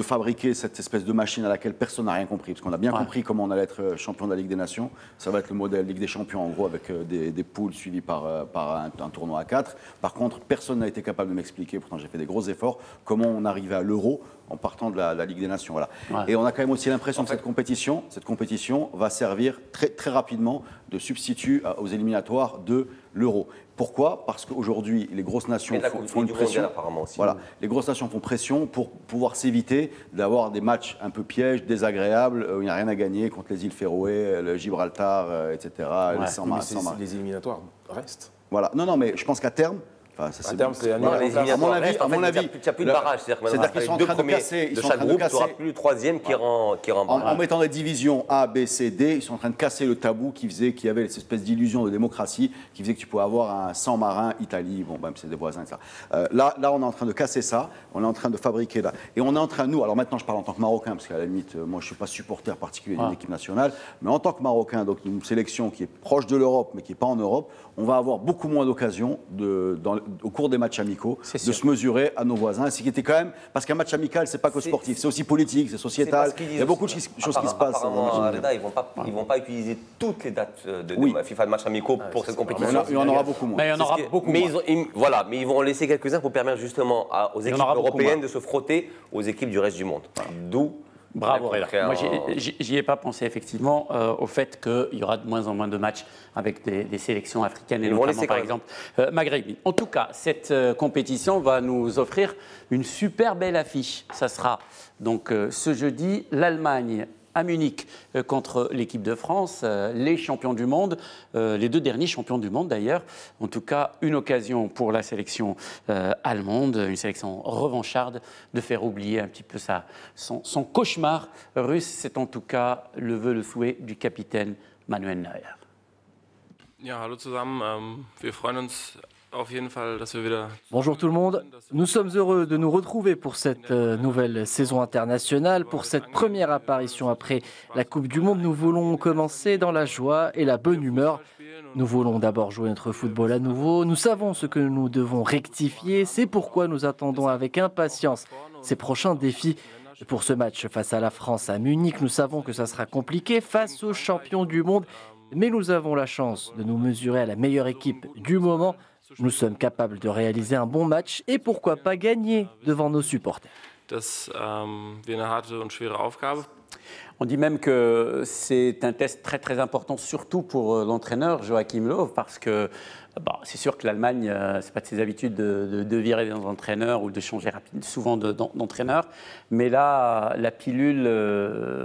fabriquer cette espèce de machine à laquelle personne n'a rien compris? Parce qu'on a bien compris comment on allait être champion de la Ligue des Nations. Ça va être le modèle Ligue des Champions, en gros, avec des poules suivies par un tournoi à 4. Par contre, personne n'a été capable de m'expliquer, pourtant j'ai fait des gros efforts, comment on arrivait à l'Euro en partant de la Ligue des Nations. Voilà. Et on a quand même aussi l'impression que cette compétition va servir très, très rapidement de substitut aux éliminatoires de l'Euro. Pourquoi? Parce qu'aujourd'hui, les grosses nations font une pression. Apparemment aussi. Voilà, les grosses nations font pression pour pouvoir s'éviter d'avoir des matchs un peu pièges, désagréables, où il n'y a rien à gagner contre les îles Féroé, le Gibraltar, etc. Les éliminatoires restent. Voilà. Non, mais je pense qu'à terme. À terme, c'est à mon avis, il n'y a plus de barrage. C'est-à-dire qu'ils sont en train de casser. De chaque groupe, tu n'auras plus le troisième qui rentre. En mettant des divisions A, B, C, D, ils sont en train de casser le tabou qu'il y avait cette espèce d'illusion de démocratie qui faisait que tu pouvais avoir un sang marin, Italie, bon, même c'est des voisins, etc. Là, on est en train de casser ça, on est en train de fabriquer là. Et on est en train, nous, alors maintenant je parle en tant que Marocain, parce qu'à la limite, moi je ne suis pas supporter particulier d'une équipe nationale, mais en tant que Marocain, donc une sélection qui est proche de l'Europe, mais qui n'est pas en Europe, on va avoir beaucoup moins d'occasions au cours des matchs amicaux de se mesurer à nos voisins. Ce qui était quand même, parce qu'un match amical, c'est pas que sportif, c'est aussi politique, c'est sociétal. Il y a beaucoup de choses qui se passent. Apparemment, ils vont pas utiliser toutes les dates de FIFA de matchs amicaux pour cette compétition. Il y en aura beaucoup moins. Mais il y en aura beaucoup moins. Mais ils vont en laisser quelques-uns pour permettre justement aux équipes européennes de se frotter aux équipes du reste du monde. D'où bravo, Reda. Moi, j'y ai pas pensé effectivement au fait qu'il y aura de moins en moins de matchs avec des sélections africaines et notamment, par exemple, maghrébines. En tout cas, cette compétition va nous offrir une super belle affiche. Ça sera donc ce jeudi, l'Allemagne à Munich contre l'équipe de France, les champions du monde, les deux derniers champions du monde d'ailleurs. En tout cas, une occasion pour la sélection allemande, une sélection revancharde, de faire oublier un petit peu son cauchemar russe. C'est en tout cas le vœu, le souhait du capitaine Manuel Neuer. Ja, hallo zusammen. Wir freuen uns auf jeden Fall, dass wir wieder. Bonjour tout le monde. Nous sommes heureux de nous retrouver pour cette nouvelle saison internationale, pour cette première apparition après la Coupe du Monde. Nous voulons commencer dans la joie et la bonne humeur. Nous voulons d'abord jouer notre football à nouveau. Nous savons ce que nous devons rectifier. C'est pourquoi nous attendons avec impatience ces prochains défis. Pour ce match face à la France à Munich, nous savons que ça sera compliqué face aux champions du monde. Mais nous avons la chance de nous mesurer à la meilleure équipe du moment. Nous sommes capables de réaliser un bon match et pourquoi pas gagner devant nos supporters. Das wird eine harte und schwere Aufgabe. On dit même que c'est un test très très important, surtout pour l'entraîneur Joachim Löw, parce que c'est sûr que l'Allemagne, c'est pas de ses habitudes de virer des entraîneurs ou de changer souvent d'entraîneur. Mais là, la pilule,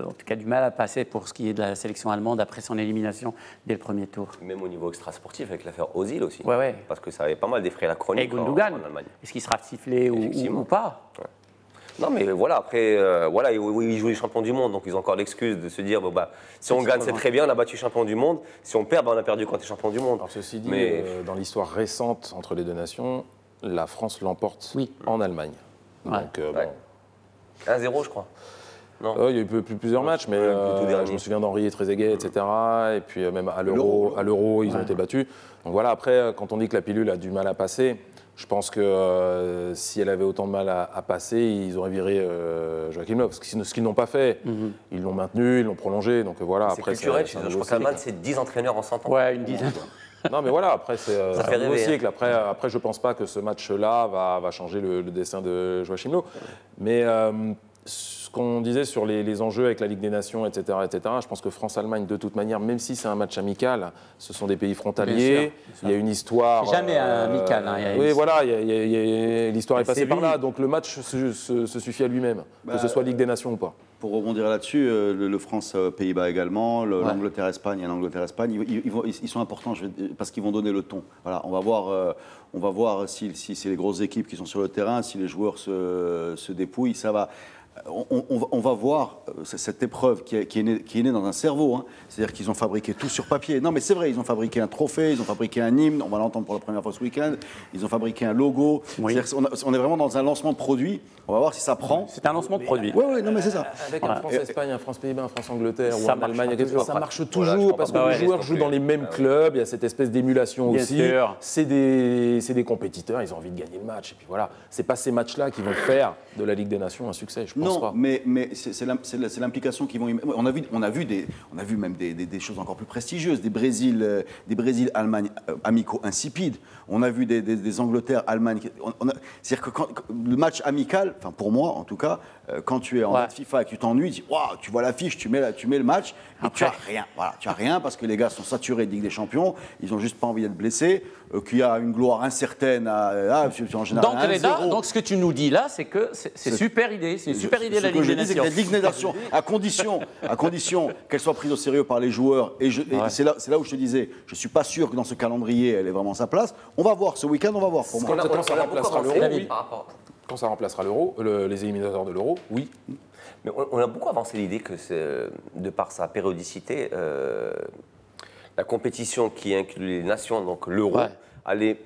en tout cas, du mal à passer pour ce qui est de la sélection allemande après son élimination dès le premier tour. Même au niveau extra-sportif, avec l'affaire Ozil aussi. Ouais. Parce que ça avait pas mal défrayé la chronique. Et Gundogan, en Allemagne. est-ce qu'il sera sifflé ou pas? Ouais. Non, mais voilà, après, ils jouent les champions du monde, donc ils ont encore l'excuse de se dire si on gagne, c'est très bien, on a battu champion du monde. Si on perd, on a perdu quand tu es champion du monde. Alors, ceci dit, dans l'histoire récente entre les deux nations, la France l'emporte en Allemagne. Donc, 1-0, je crois. Non. Il y a eu plusieurs matchs, mais je me souviens d'Henri et Trezeguet, etc. Et puis même à l'Euro, ils ont été battus. Donc voilà, après, quand on dit que la pilule a du mal à passer, je pense que si elle avait autant de mal à passer, ils auraient viré Joachim Löw. Ce qu'ils n'ont pas fait, ils l'ont maintenu, ils l'ont prolongé. Donc voilà. C'est culturel. Je crois qu'Allemagne, c'est 10 entraîneurs en 100 ans. Ouais, une dizaine. Non, mais voilà, après, c'est un nouveau cycle. Hein. Après, je ne pense pas que ce match-là va changer le destin de Joachim Löw. Mais Ce qu'on disait sur les enjeux avec la Ligue des Nations, etc., je pense que France-Allemagne, de toute manière, même si c'est un match amical, ce sont des pays frontaliers, il y a une histoire... Jamais amical. Oui, voilà, l'histoire est passée par là, donc le match se suffit à lui-même, que ce soit Ligue des Nations ou pas. Pour rebondir là-dessus, le France-Pays-Bas également, l'Angleterre-Espagne et l'Angleterre-Espagne, ils sont importants parce qu'ils vont donner le ton. Voilà, on va voir si c'est les grosses équipes qui sont sur le terrain, si les joueurs se dépouillent, ça va... On va voir cette épreuve qui est née dans un cerveau. Hein. C'est-à-dire qu'ils ont fabriqué tout sur papier. Non, mais c'est vrai, ils ont fabriqué un trophée, ils ont fabriqué un hymne, on va l'entendre pour la première fois ce week-end, ils ont fabriqué un logo. Oui. On est vraiment dans un lancement de produit. On va voir si ça prend. C'est un lancement de produit. Oui, non, mais c'est ça. Avec un France-Espagne, un France-Pays-Bas, un France-Angleterre ou un Allemagne, ça marche toujours parce que les joueurs jouent dans les mêmes clubs, il y a cette espèce d'émulation aussi. C'est des compétiteurs, ils ont envie de gagner le match. Et puis voilà, c'est pas ces matchs-là qui vont faire de la Ligue des Nations un succès, je pense. Non, mais c'est l'implication qu'ils vont y mettre. On a vu même des choses encore plus prestigieuses, des Brésil-Allemagne amicaux insipides. On a vu des Angleterre-Allemagne. C'est-à-dire que le match amical, enfin pour moi en tout cas, quand tu es en mode FIFA et que tu t'ennuies, tu vois l'affiche, tu mets le match et tu as rien. Voilà, tu as rien parce que les gars sont saturés de Ligue des Champions, ils n'ont juste pas envie d'être blessés, qu'il y a une gloire incertaine en général. Donc ce que tu nous dis là, c'est que c'est super idée, c'est une super idée la Ligue des Nations. La Ligue des Nations, à condition qu'elle soit prise au sérieux par les joueurs. Et c'est là où je te disais, je ne suis pas sûr que dans ce calendrier, elle ait vraiment sa place. On va voir, ce week-end, on va voir. Pour moi. Quand ça remplacera l'Euro, oui. Quand ça remplacera l'Euro, les éliminateurs de l'Euro, oui. Mais on a beaucoup avancé l'idée que, de par sa périodicité, la compétition qui inclut les nations, donc l'Euro, allait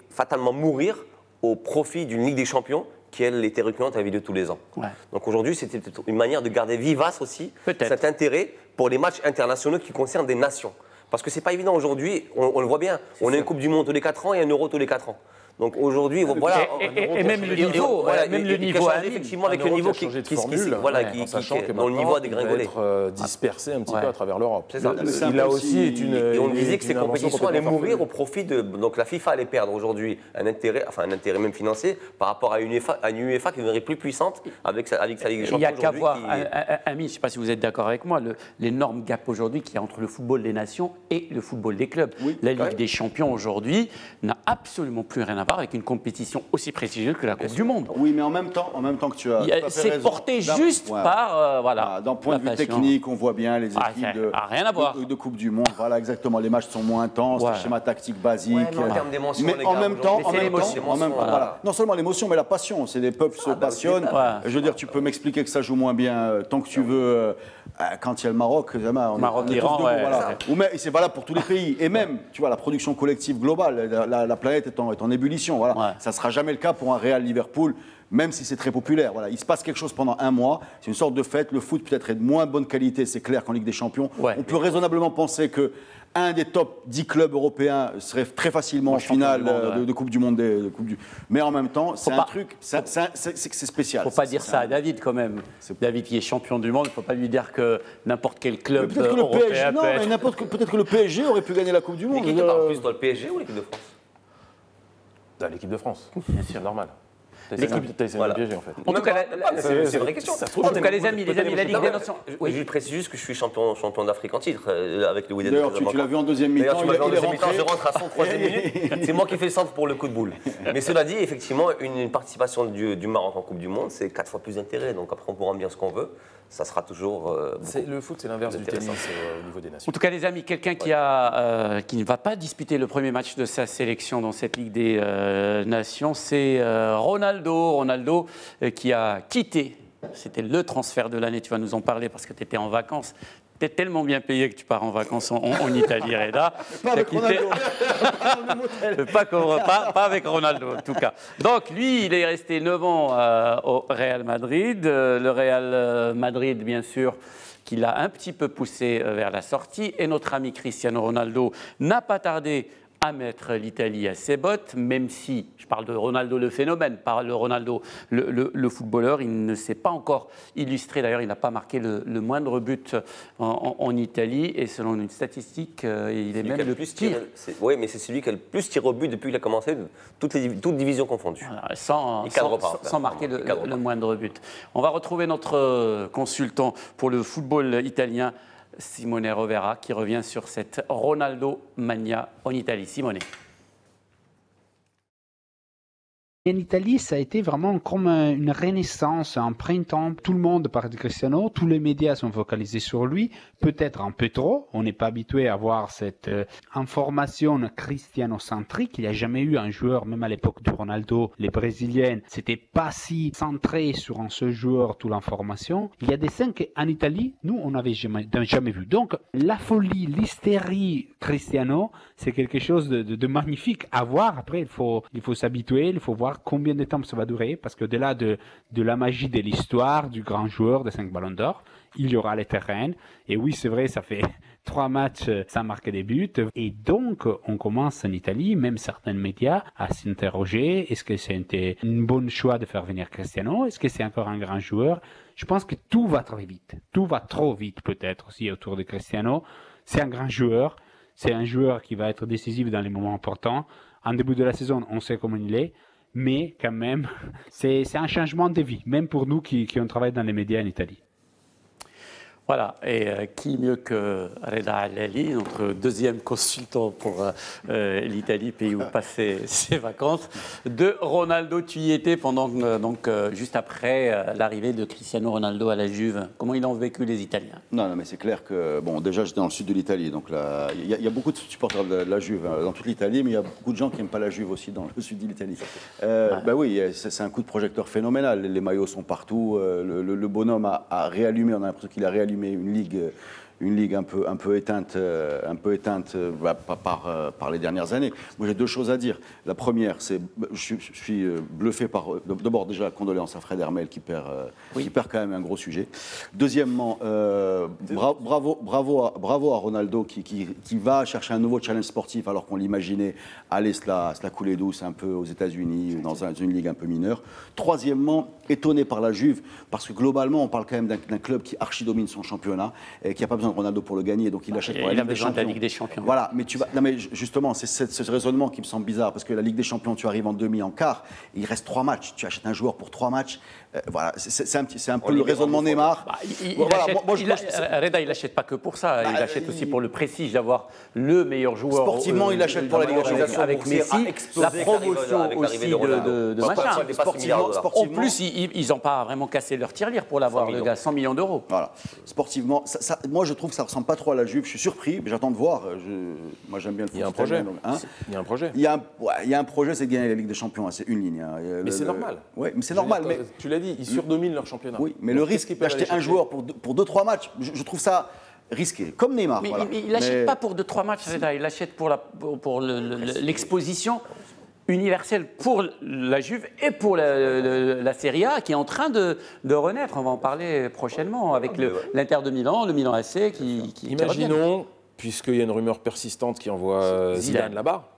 fatalement mourir au profit d'une Ligue des Champions qui, elle, était récurrente à la vie de tous les ans. Ouais. Donc aujourd'hui, c'était une manière de garder vivace aussi cet intérêt pour les matchs internationaux qui concernent des nations. Parce que ce n'est pas évident aujourd'hui, on le voit bien, on a une Coupe du Monde tous les 4 ans et un Euro tous les 4 ans. Donc aujourd'hui, voilà. Et même le niveau, effectivement, avec le niveau qui dont le niveau a dégringolé. Être dispersé un petit peu à travers l'Europe. Il a aussi et on disait que ces compétitions allaient mourir au profit de. Donc la FIFA allait perdre aujourd'hui un intérêt même financier par rapport à une UEFA qui deviendrait plus puissante avec sa Ligue des Champions. Il n'y a qu'à voir, Ami, je ne sais pas si vous êtes d'accord avec moi, l'énorme gap aujourd'hui qu'il y a entre le football des nations et le football des clubs. La Ligue des Champions aujourd'hui n'a absolument plus rien à voir avec une compétition aussi prestigieuse que la Coupe du Monde. Oui, mais en même temps que tu as c'est porté juste par d'un point de vue technique, on voit bien les équipes de Coupe du Monde. Voilà, exactement. Les matchs sont moins intenses, les schémas tactiques basiques. En termes d'émotion, mais en même temps, non seulement l'émotion, mais la passion. C'est les peuples se passionnent. Je veux dire, tu peux m'expliquer que ça joue moins bien tant que tu veux. Quand il y a le Maroc, Maroc-Iran, mais c'est valable pour tous les pays. Et même, tu vois, la production collective globale, la planète est en ébullition. Voilà. Ça ne sera jamais le cas pour un Real Liverpool, même si c'est très populaire. Voilà. Il se passe quelque chose pendant un mois. C'est une sorte de fête. Le foot peut-être est de moins bonne qualité, c'est clair, qu'en Ligue des Champions. On peut raisonnablement penser qu'un des top 10 clubs européens serait très facilement en finale de Coupe du Monde. Mais en même temps, c'est un truc, c'est spécial. Il ne faut pas dire ça à David quand même. David qui est champion du monde, il ne faut pas lui dire que n'importe quel club européen peut-être que le PSG aurait pu gagner la Coupe du Monde. Mais qui te parle plus, toi, le PSG ou l'équipe de France? L'équipe de France, bien sûr, normal. C'est voilà. Piégé en fait. En tout cas, c'est une vraie question. En tout cas, les amis, la Ligue des Nations. Je précise juste que je suis champion d'Afrique en titre avec le Wydad. D'ailleurs, tu l'as vu en deuxième mi-temps. D'ailleurs, tu m'as vu en deuxième mi-temps, je rentre à 103e minute. C'est moi qui fais le centre pour le coup de boule. Mais cela dit, effectivement, une participation du Maroc en Coupe du Monde, c'est 4 fois plus d'intérêt. Donc après, on pourra en dire ce qu'on veut. Ça sera toujours. Le foot, c'est l'inverse du tennis au niveau des nations. En tout cas, les amis, quelqu'un qui ne va pas disputer le premier match de sa sélection dans cette Ligue des Nations, c'est Ronaldo qui a quitté. C'était le transfert de l'année. Tu vas nous en parler parce que tu étais en vacances. Tu es tellement bien payé que tu pars en vacances en Italie, Reda. Pas avec Ronaldo. pas avec Ronaldo, en tout cas. Donc, lui, il est resté 9 ans au Real Madrid. Le Real Madrid, bien sûr, qui l'a un petit peu poussé vers la sortie. Et notre ami Cristiano Ronaldo n'a pas tardé à mettre l'Italie à ses bottes, même si, je parle de Ronaldo le phénomène, pas le Ronaldo le footballeur, il ne s'est pas encore illustré, d'ailleurs il n'a pas marqué le moindre but en Italie, et selon une statistique, il est même le plus tir. Oui, mais c'est celui qui a le plus tir au but depuis qu'il a commencé, toutes divisions confondues. Voilà, sans marquer le moindre but. On va retrouver notre consultant pour le football italien, Simone Rovera, qui revient sur cette Ronaldo Mania en Italie. Simone. En Italie, ça a été vraiment comme une renaissance, un printemps. Tout le monde parle de Cristiano, tous les médias sont focalisés sur lui, peut-être un peu trop. On n'est pas habitué à voir cette information cristianocentrique. Il n'y a jamais eu un joueur, même à l'époque de Ronaldo, les Brésiliennes, c'était pas si centré sur un seul joueur, toute l'information. Il y a des scènes qu'en Italie, nous, on n'avait jamais vu. Donc, la folie, l'hystérie Cristiano, c'est quelque chose de magnifique à voir. Après, il faut s'habituer, il faut voir combien de temps ça va durer, parce qu'au-delà de la magie de l'histoire, du grand joueur des 5 ballons d'or, il y aura les terrains. Et oui, c'est vrai, ça fait 3 matchs sans marquer des buts. Et donc, on commence en Italie, même certains médias, à s'interroger. Est-ce que c'était un bon choix de faire venir Cristiano? Est-ce que c'est encore un grand joueur? Je pense que tout va très vite. Tout va trop vite, peut-être, aussi, autour de Cristiano. C'est un grand joueur. C'est un joueur qui va être décisif dans les moments importants. En début de la saison, on sait comment il est. Mais quand même, c'est un changement de vie, même pour nous qui ont travaillé dans les médias en Italie. Voilà, et qui mieux que Reda Allali, notre deuxième consultant pour l'Italie, pays où passer ses vacances. De Ronaldo, tu y étais pendant juste après l'arrivée de Cristiano Ronaldo à la Juve. Comment ils ont vécu les Italiens? Non, mais c'est clair que, bon, déjà j'étais dans le sud de l'Italie, donc il y a beaucoup de supporters de la Juve dans toute l'Italie, mais il y a beaucoup de gens qui n'aiment pas la Juve aussi dans le sud de l'Italie. Oui, c'est un coup de projecteur phénoménal. Les maillots sont partout. Le bonhomme a réallumé, on a l'impression qu'il a réallumé une ligue un peu éteinte, par les dernières années. Moi, j'ai 2 choses à dire. La première, c'est je suis bluffé par... D'abord, déjà, condoléances à Fred Hermel qui perd quand même un gros sujet. Deuxièmement, bravo à Ronaldo qui va chercher un nouveau challenge sportif alors qu'on l'imaginait aller se la couler douce un peu aux États-Unis ou dans une ligue un peu mineure. Troisièmement, étonné par la Juve parce que globalement, on parle quand même d'un club qui archi-domine son championnat et qui n'a pas besoin de Ronaldo pour le gagner, donc il achète pour la Ligue des Champions. Voilà, mais justement, c'est ce raisonnement qui me semble bizarre, parce que la Ligue des Champions, tu arrives en demi, en quart, il reste 3 matchs, tu achètes un joueur pour 3 matchs, voilà, c'est un peu le raisonnement Neymar. Reda, il n'achète pas que pour ça, il achète aussi pour le prestige d'avoir le meilleur joueur. Sportivement, il achète pour la Ligue des Champions. Avec Messi, la promotion aussi de machin. En plus, ils n'ont pas vraiment cassé leur tirelire pour l'avoir, le gars, 100 millions d'euros. Voilà, sportivement, moi je trouve que ça ne ressemble pas trop à la Juve, je suis surpris, mais j'attends de voir. Moi j'aime bien le foot. Il y a un projet. Il y a un projet. Il y a un projet, c'est de gagner la Ligue des Champions, c'est une ligne. Mais c'est normal. Oui, mais c'est normal. Tu l'as dit, ils surdominent leur championnat. Oui, mais le risque d'acheter un joueur pour 2-3 matchs, je trouve ça risqué, comme Neymar. Mais il n'achète pas pour 2-3 matchs, il l'achète pour l'exposition universelle pour la Juve et pour la Serie A qui est en train de renaître. On va en parler prochainement avec l'Inter de Milan, le Milan AC qui Imaginons, puisqu'il y a une rumeur persistante qui envoie Zidane là-bas,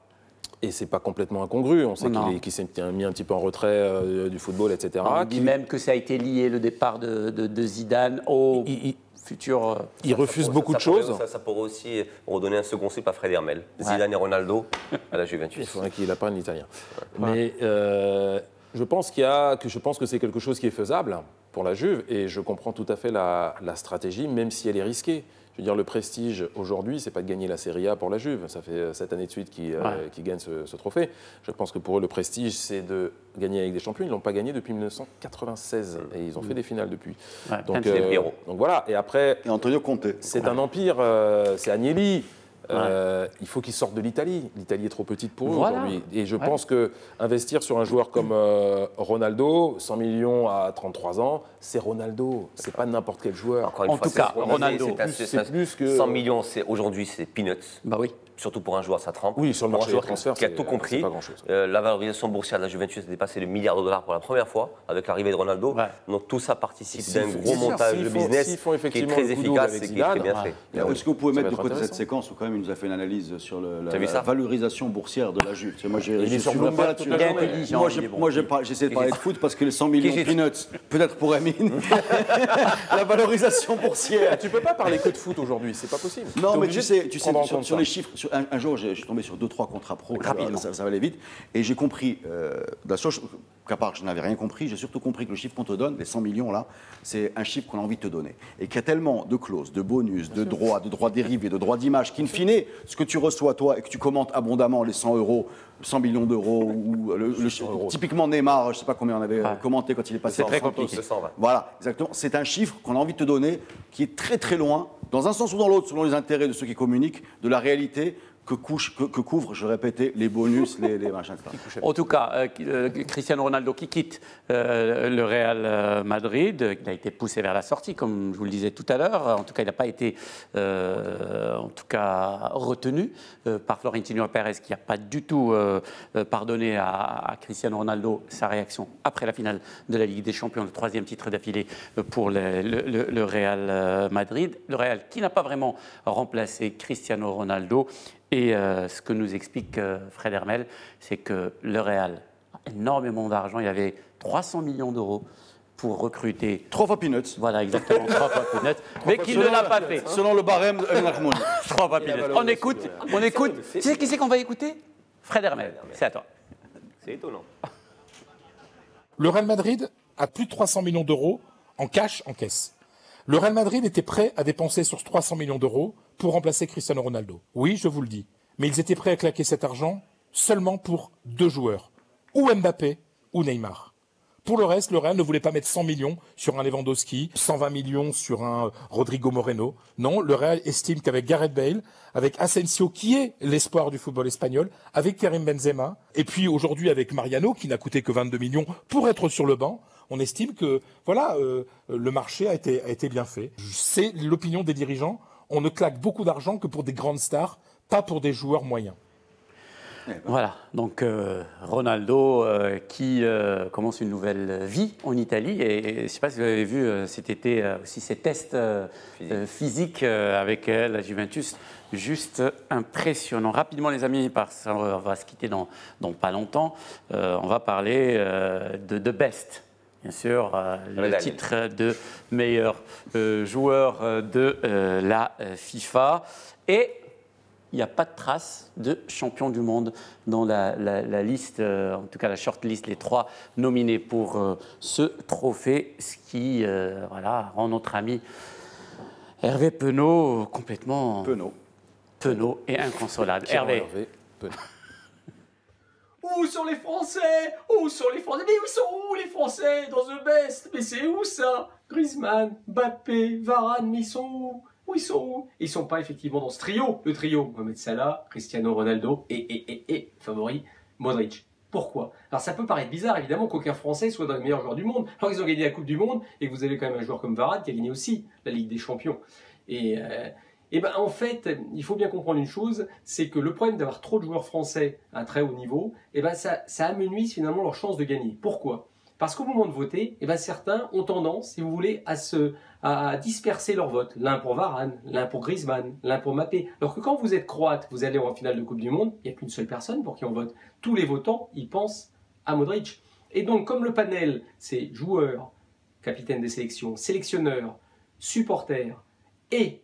et c'est pas complètement incongru, on sait qu'il s'est mis un petit peu en retrait du football, etc. On dit même que ça a été lié, le départ de Zidane au... futur. Il refuse beaucoup de choses. Ça pourrait aussi redonner un second cycle à Fred Hermel. Zidane et Ronaldo à la Juventus. Il faudrait qu'il apprenne l'italien. Mais je pense que c'est quelque chose qui est faisable pour la Juve, et je comprends tout à fait la stratégie, même si elle est risquée. Je veux dire, le prestige aujourd'hui, c'est pas de gagner la Serie A pour la Juve. Ça fait 7 années de suite qu'ils gagnent ce trophée. Je pense que pour eux, le prestige, c'est de gagner avec des champions. Ils l'ont pas gagné depuis 1996 et ils ont fait des finales depuis. Donc voilà. Et après, et Antonio Conte. C'est un empire. C'est Agnelli. Il faut qu'ils sortent de l'Italie. L'Italie est trop petite pour eux aujourd'hui. Et je pense qu'investir sur un joueur comme Ronaldo, 100 millions à 33 ans, c'est Ronaldo. C'est pas n'importe quel joueur. En tout cas, Ronaldo, c'est plus que 100 millions. Aujourd'hui, c'est peanuts. Bah oui. surtout pour un joueur, ça trempe. Oui, sur le marché des transferts, qui a tout compris. La valorisation boursière de la Juventus a dépassé le milliard de dollars pour la première fois avec l'arrivée de Ronaldo. Ouais. Donc tout ça participe d'un gros montage de business qui est très efficace et qui est très bien fait. Est-ce que vous pouvez mettre de côté cette séquence où quand même il nous a fait une analyse sur la valorisation boursière de la Juve? Moi, j'ai suivi pas là-dessus. Moi, j'essaie de parler de foot parce que les 100 millions de peanuts, peut-être pour Amine, la valorisation boursière. Tu peux pas parler que de foot aujourd'hui, c'est pas possible. Non, mais tu sais sur les chiffres, un jour, je suis tombé sur 2-3 contrats pro, ça va aller vite, et j'ai compris, la chose qu'à part que je n'avais rien compris, j'ai surtout compris que le chiffre qu'on te donne, les 100 millions là, c'est un chiffre qu'on a envie de te donner. Et qu'il y a tellement de clauses, de bonus, de droits dérivés, de droits d'image, qu'in fine, ce que tu reçois toi et que tu commentes abondamment les 100 euros, 100 millions d'euros, ou typiquement Neymar, je ne sais pas combien on avait commenté quand il est passé. C'est très compliqué. Voilà, exactement. C'est un chiffre qu'on a envie de te donner qui est très très loin, dans un sens ou dans l'autre, selon les intérêts de ceux qui communiquent, de la réalité que couvrent, je répétais, les bonus, les machins, etc. En tout cas, Cristiano Ronaldo qui quitte le Real Madrid, il a été poussé vers la sortie, comme je vous le disais tout à l'heure. En tout cas, il n'a pas été retenu par Florentino Pérez, qui n'a pas du tout pardonné à Cristiano Ronaldo sa réaction après la finale de la Ligue des Champions, le 3e titre d'affilée pour le Real Madrid. Le Real qui n'a pas vraiment remplacé Cristiano Ronaldo. Et ce que nous explique Fred Hermel, c'est que le Real a énormément d'argent. Il y avait 300 millions d'euros pour recruter. 3 fois peanuts. Voilà, exactement, 3 fois peanuts. Mais qui ne l'a pas fait. Selon le barème de Narmoni. 3 fois peanuts. On écoute. Tu sais qui c'est qu'on va écouter? Fred Hermel. C'est à toi. C'est étonnant. Le Real Madrid a plus de 300 millions d'euros en cash, en caisse. Le Real Madrid était prêt à dépenser sur 300 millions d'euros pour remplacer Cristiano Ronaldo. Oui, je vous le dis. Mais ils étaient prêts à claquer cet argent seulement pour 2 joueurs. Ou Mbappé, ou Neymar. Pour le reste, le Real ne voulait pas mettre 100 millions sur un Lewandowski, 120 millions sur un Rodrigo Moreno. Non, le Real estime qu'avec Gareth Bale, avec Asensio, qui est l'espoir du football espagnol, avec Karim Benzema, et puis aujourd'hui avec Mariano, qui n'a coûté que 22 millions pour être sur le banc, on estime que le marché a été bien fait. C'est l'opinion des dirigeants. On ne claque beaucoup d'argent que pour des grandes stars, pas pour des joueurs moyens. Voilà, donc Ronaldo qui commence une nouvelle vie en Italie. Et je ne sais pas si vous avez vu cet été aussi ces tests physiques avec la Juventus, juste impressionnant. Rapidement les amis, parce qu'on va se quitter dans pas longtemps, on va parler de The Best. Bien sûr, le titre de meilleur joueur de la FIFA. Et il n'y a pas de trace de champion du monde dans la liste, en tout cas la shortlist, les 3 nominés pour ce trophée, ce qui rend notre ami Hervé Penaud complètement Penaud et inconsolable. Hervé Penaud. Où sont les Français? Où sont les Français? Mais où sont les Français dans The Best? Mais c'est où ça? Griezmann, Mbappé, Varane, mais ils sont où? Où ils sont où? Ils sont pas effectivement dans ce trio. Le trio, Mohamed Salah, Cristiano Ronaldo et favori, Modric. Pourquoi? Alors ça peut paraître bizarre évidemment qu'aucun Français soit dans les meilleurs joueurs du monde. Alors ils ont gagné la Coupe du Monde et que vous avez quand même un joueur comme Varane qui a gagné aussi la Ligue des Champions. Et ben en fait, il faut bien comprendre une chose, c'est que le problème d'avoir trop de joueurs français à très haut niveau, et ben ça amenuise finalement leur chance de gagner. Pourquoi? Parce qu'au moment de voter, et ben certains ont tendance, si vous voulez, à disperser leur vote. L'un pour Varane, l'un pour Griezmann, l'un pour Mbappé. Alors que quand vous êtes croate, vous allez en finale de Coupe du Monde, il n'y a qu'une seule personne pour qui on vote. Tous les votants, ils pensent à Modric. Et donc, comme le panel, c'est joueurs, capitaine des sélections, sélectionneurs, supporters et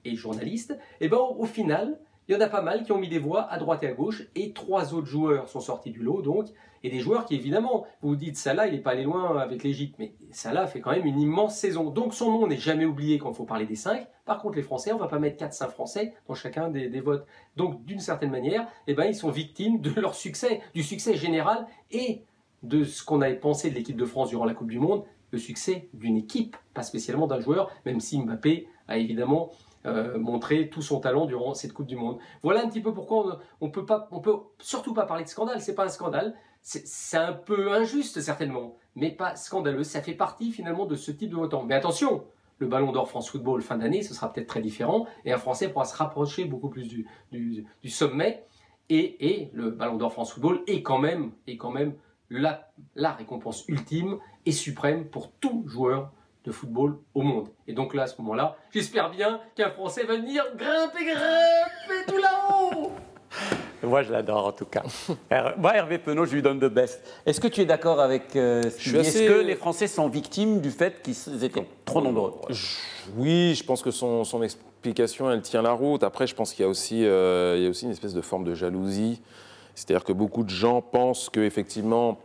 journalistes, et ben au final, il y en a pas mal qui ont mis des voix à droite et à gauche, et 3 autres joueurs sont sortis du lot, donc, et des joueurs qui, évidemment, vous vous dites, Salah, il n'est pas allé loin avec l'Égypte, mais Salah fait quand même une immense saison. Donc son nom n'est jamais oublié quand il faut parler des 5. Par contre, les Français, on ne va pas mettre 4-5 Français dans chacun des votes. Donc, d'une certaine manière, eh ben, ils sont victimes de leur succès, du succès général et de ce qu'on avait pensé de l'équipe de France durant la Coupe du Monde, le succès d'une équipe, pas spécialement d'un joueur, même si Mbappé a évidemment montré tout son talent durant cette Coupe du Monde. Voilà un petit peu pourquoi on peut surtout pas parler de scandale. C'est pas un scandale, c'est un peu injuste certainement, mais pas scandaleux. Ça fait partie finalement de ce type de votant. Mais attention, le Ballon d'Or France Football fin d'année, ce sera peut-être très différent, et un Français pourra se rapprocher beaucoup plus du sommet, et le Ballon d'Or France Football est quand même la récompense ultime et suprême pour tout joueur de football au monde. Et donc là, à ce moment-là, j'espère bien qu'un Français va venir grimper tout là-haut. Moi, je l'adore en tout cas. Moi, Hervé Penaud, je lui donne de best. Est-ce que tu es d'accord avec ce qu'il dit ? Est-ce que les Français sont victimes du fait qu'ils étaient trop nombreux ? Oui, je pense que son explication, elle tient la route. Après, je pense qu'il y a aussi une espèce de forme de jalousie. C'est-à-dire que beaucoup de gens pensent qu'effectivement,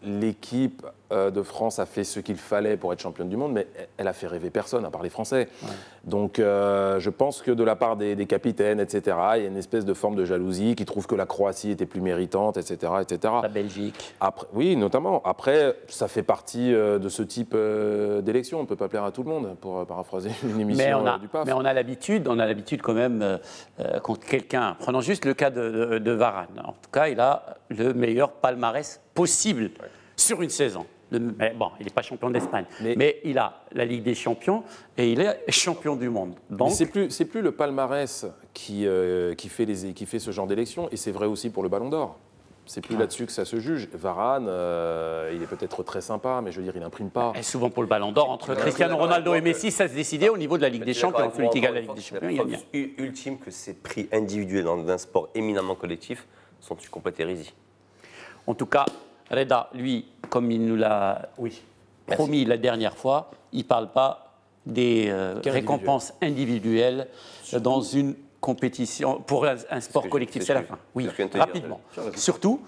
l'équipe de France a fait ce qu'il fallait pour être championne du monde, mais elle a fait rêver personne, à part les Français. Ouais. Donc je pense que de la part des capitaines, etc., il y a une espèce de forme de jalousie qui trouve que la Croatie était plus méritante, etc. etc. La Belgique. Après, oui, notamment. Après, ça fait partie de ce type d'élection. On ne peut pas plaire à tout le monde, pour paraphraser une émission du PAF. Mais on a l'habitude quand même, quand quelqu'un, prenons juste le cas de Varane, en tout cas, il a le meilleur palmarès possible sur une saison. Mais bon, il n'est pas champion d'Espagne, mais il a la Ligue des Champions et il est champion du monde. Donc c'est plus le palmarès qui fait ce genre d'élection, et c'est vrai aussi pour le Ballon d'Or. C'est plus là-dessus que ça se juge. Varane, il est peut-être très sympa, mais je veux dire, il n'imprime pas. Et souvent pour le Ballon d'Or, entre Cristiano Ronaldo et Messi, ça se décidait au niveau de la Ligue des Champions. Celui qui gagne la Ligue des Champions, il gagne. Ultime que ces prix individuels dans un sport éminemment collectif sont une complète hérésie. En tout cas, Reda, lui, comme il nous l'a promis la dernière fois, il ne parle pas des récompenses individuelles dans une compétition, pour un sport collectif. C'est la fin. Oui, rapidement. Surtout,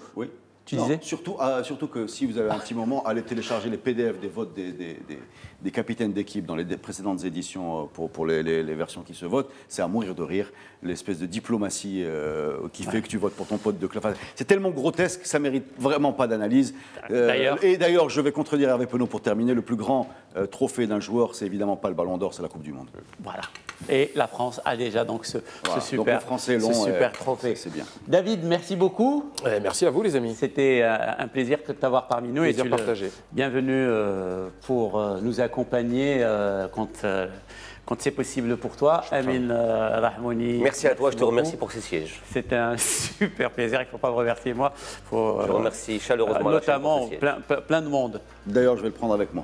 tu disais surtout que si vous avez un petit moment, allez télécharger les PDF des votes des capitaines d'équipe dans les précédentes éditions pour les versions qui se votent. C'est à mourir de rire, l'espèce de diplomatie qui fait que tu votes pour ton pote de club. Enfin, c'est tellement grotesque que ça ne mérite vraiment pas d'analyse. Et d'ailleurs, je vais contredire Hervé Penaud pour terminer. Le plus grand trophée d'un joueur, c'est évidemment pas le Ballon d'Or, c'est la Coupe du Monde. Voilà. Et la France a déjà donc ce super trophée. C'est bien. David, merci beaucoup. Merci à vous, les amis. C'était un plaisir de t'avoir parmi nous. Plaisir partagé. Bienvenue pour nous accompagner quand c'est possible pour toi. Amin Rahmouni. Merci à toi, je te remercie pour ces sièges. C'était un super plaisir, il ne faut pas me remercier moi. Je remercie chaleureusement notamment plein de monde. D'ailleurs, je vais le prendre avec moi.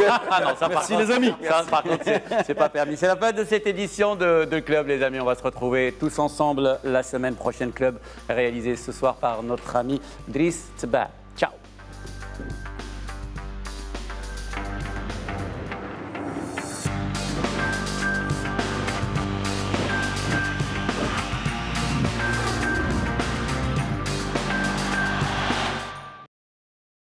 Ah non, ça, merci les amis. Ça, par contre, c'est pas permis. C'est la fin de cette édition de Club, les amis. On va se retrouver tous ensemble la semaine prochaine. Club réalisé ce soir par notre ami Driss Tba.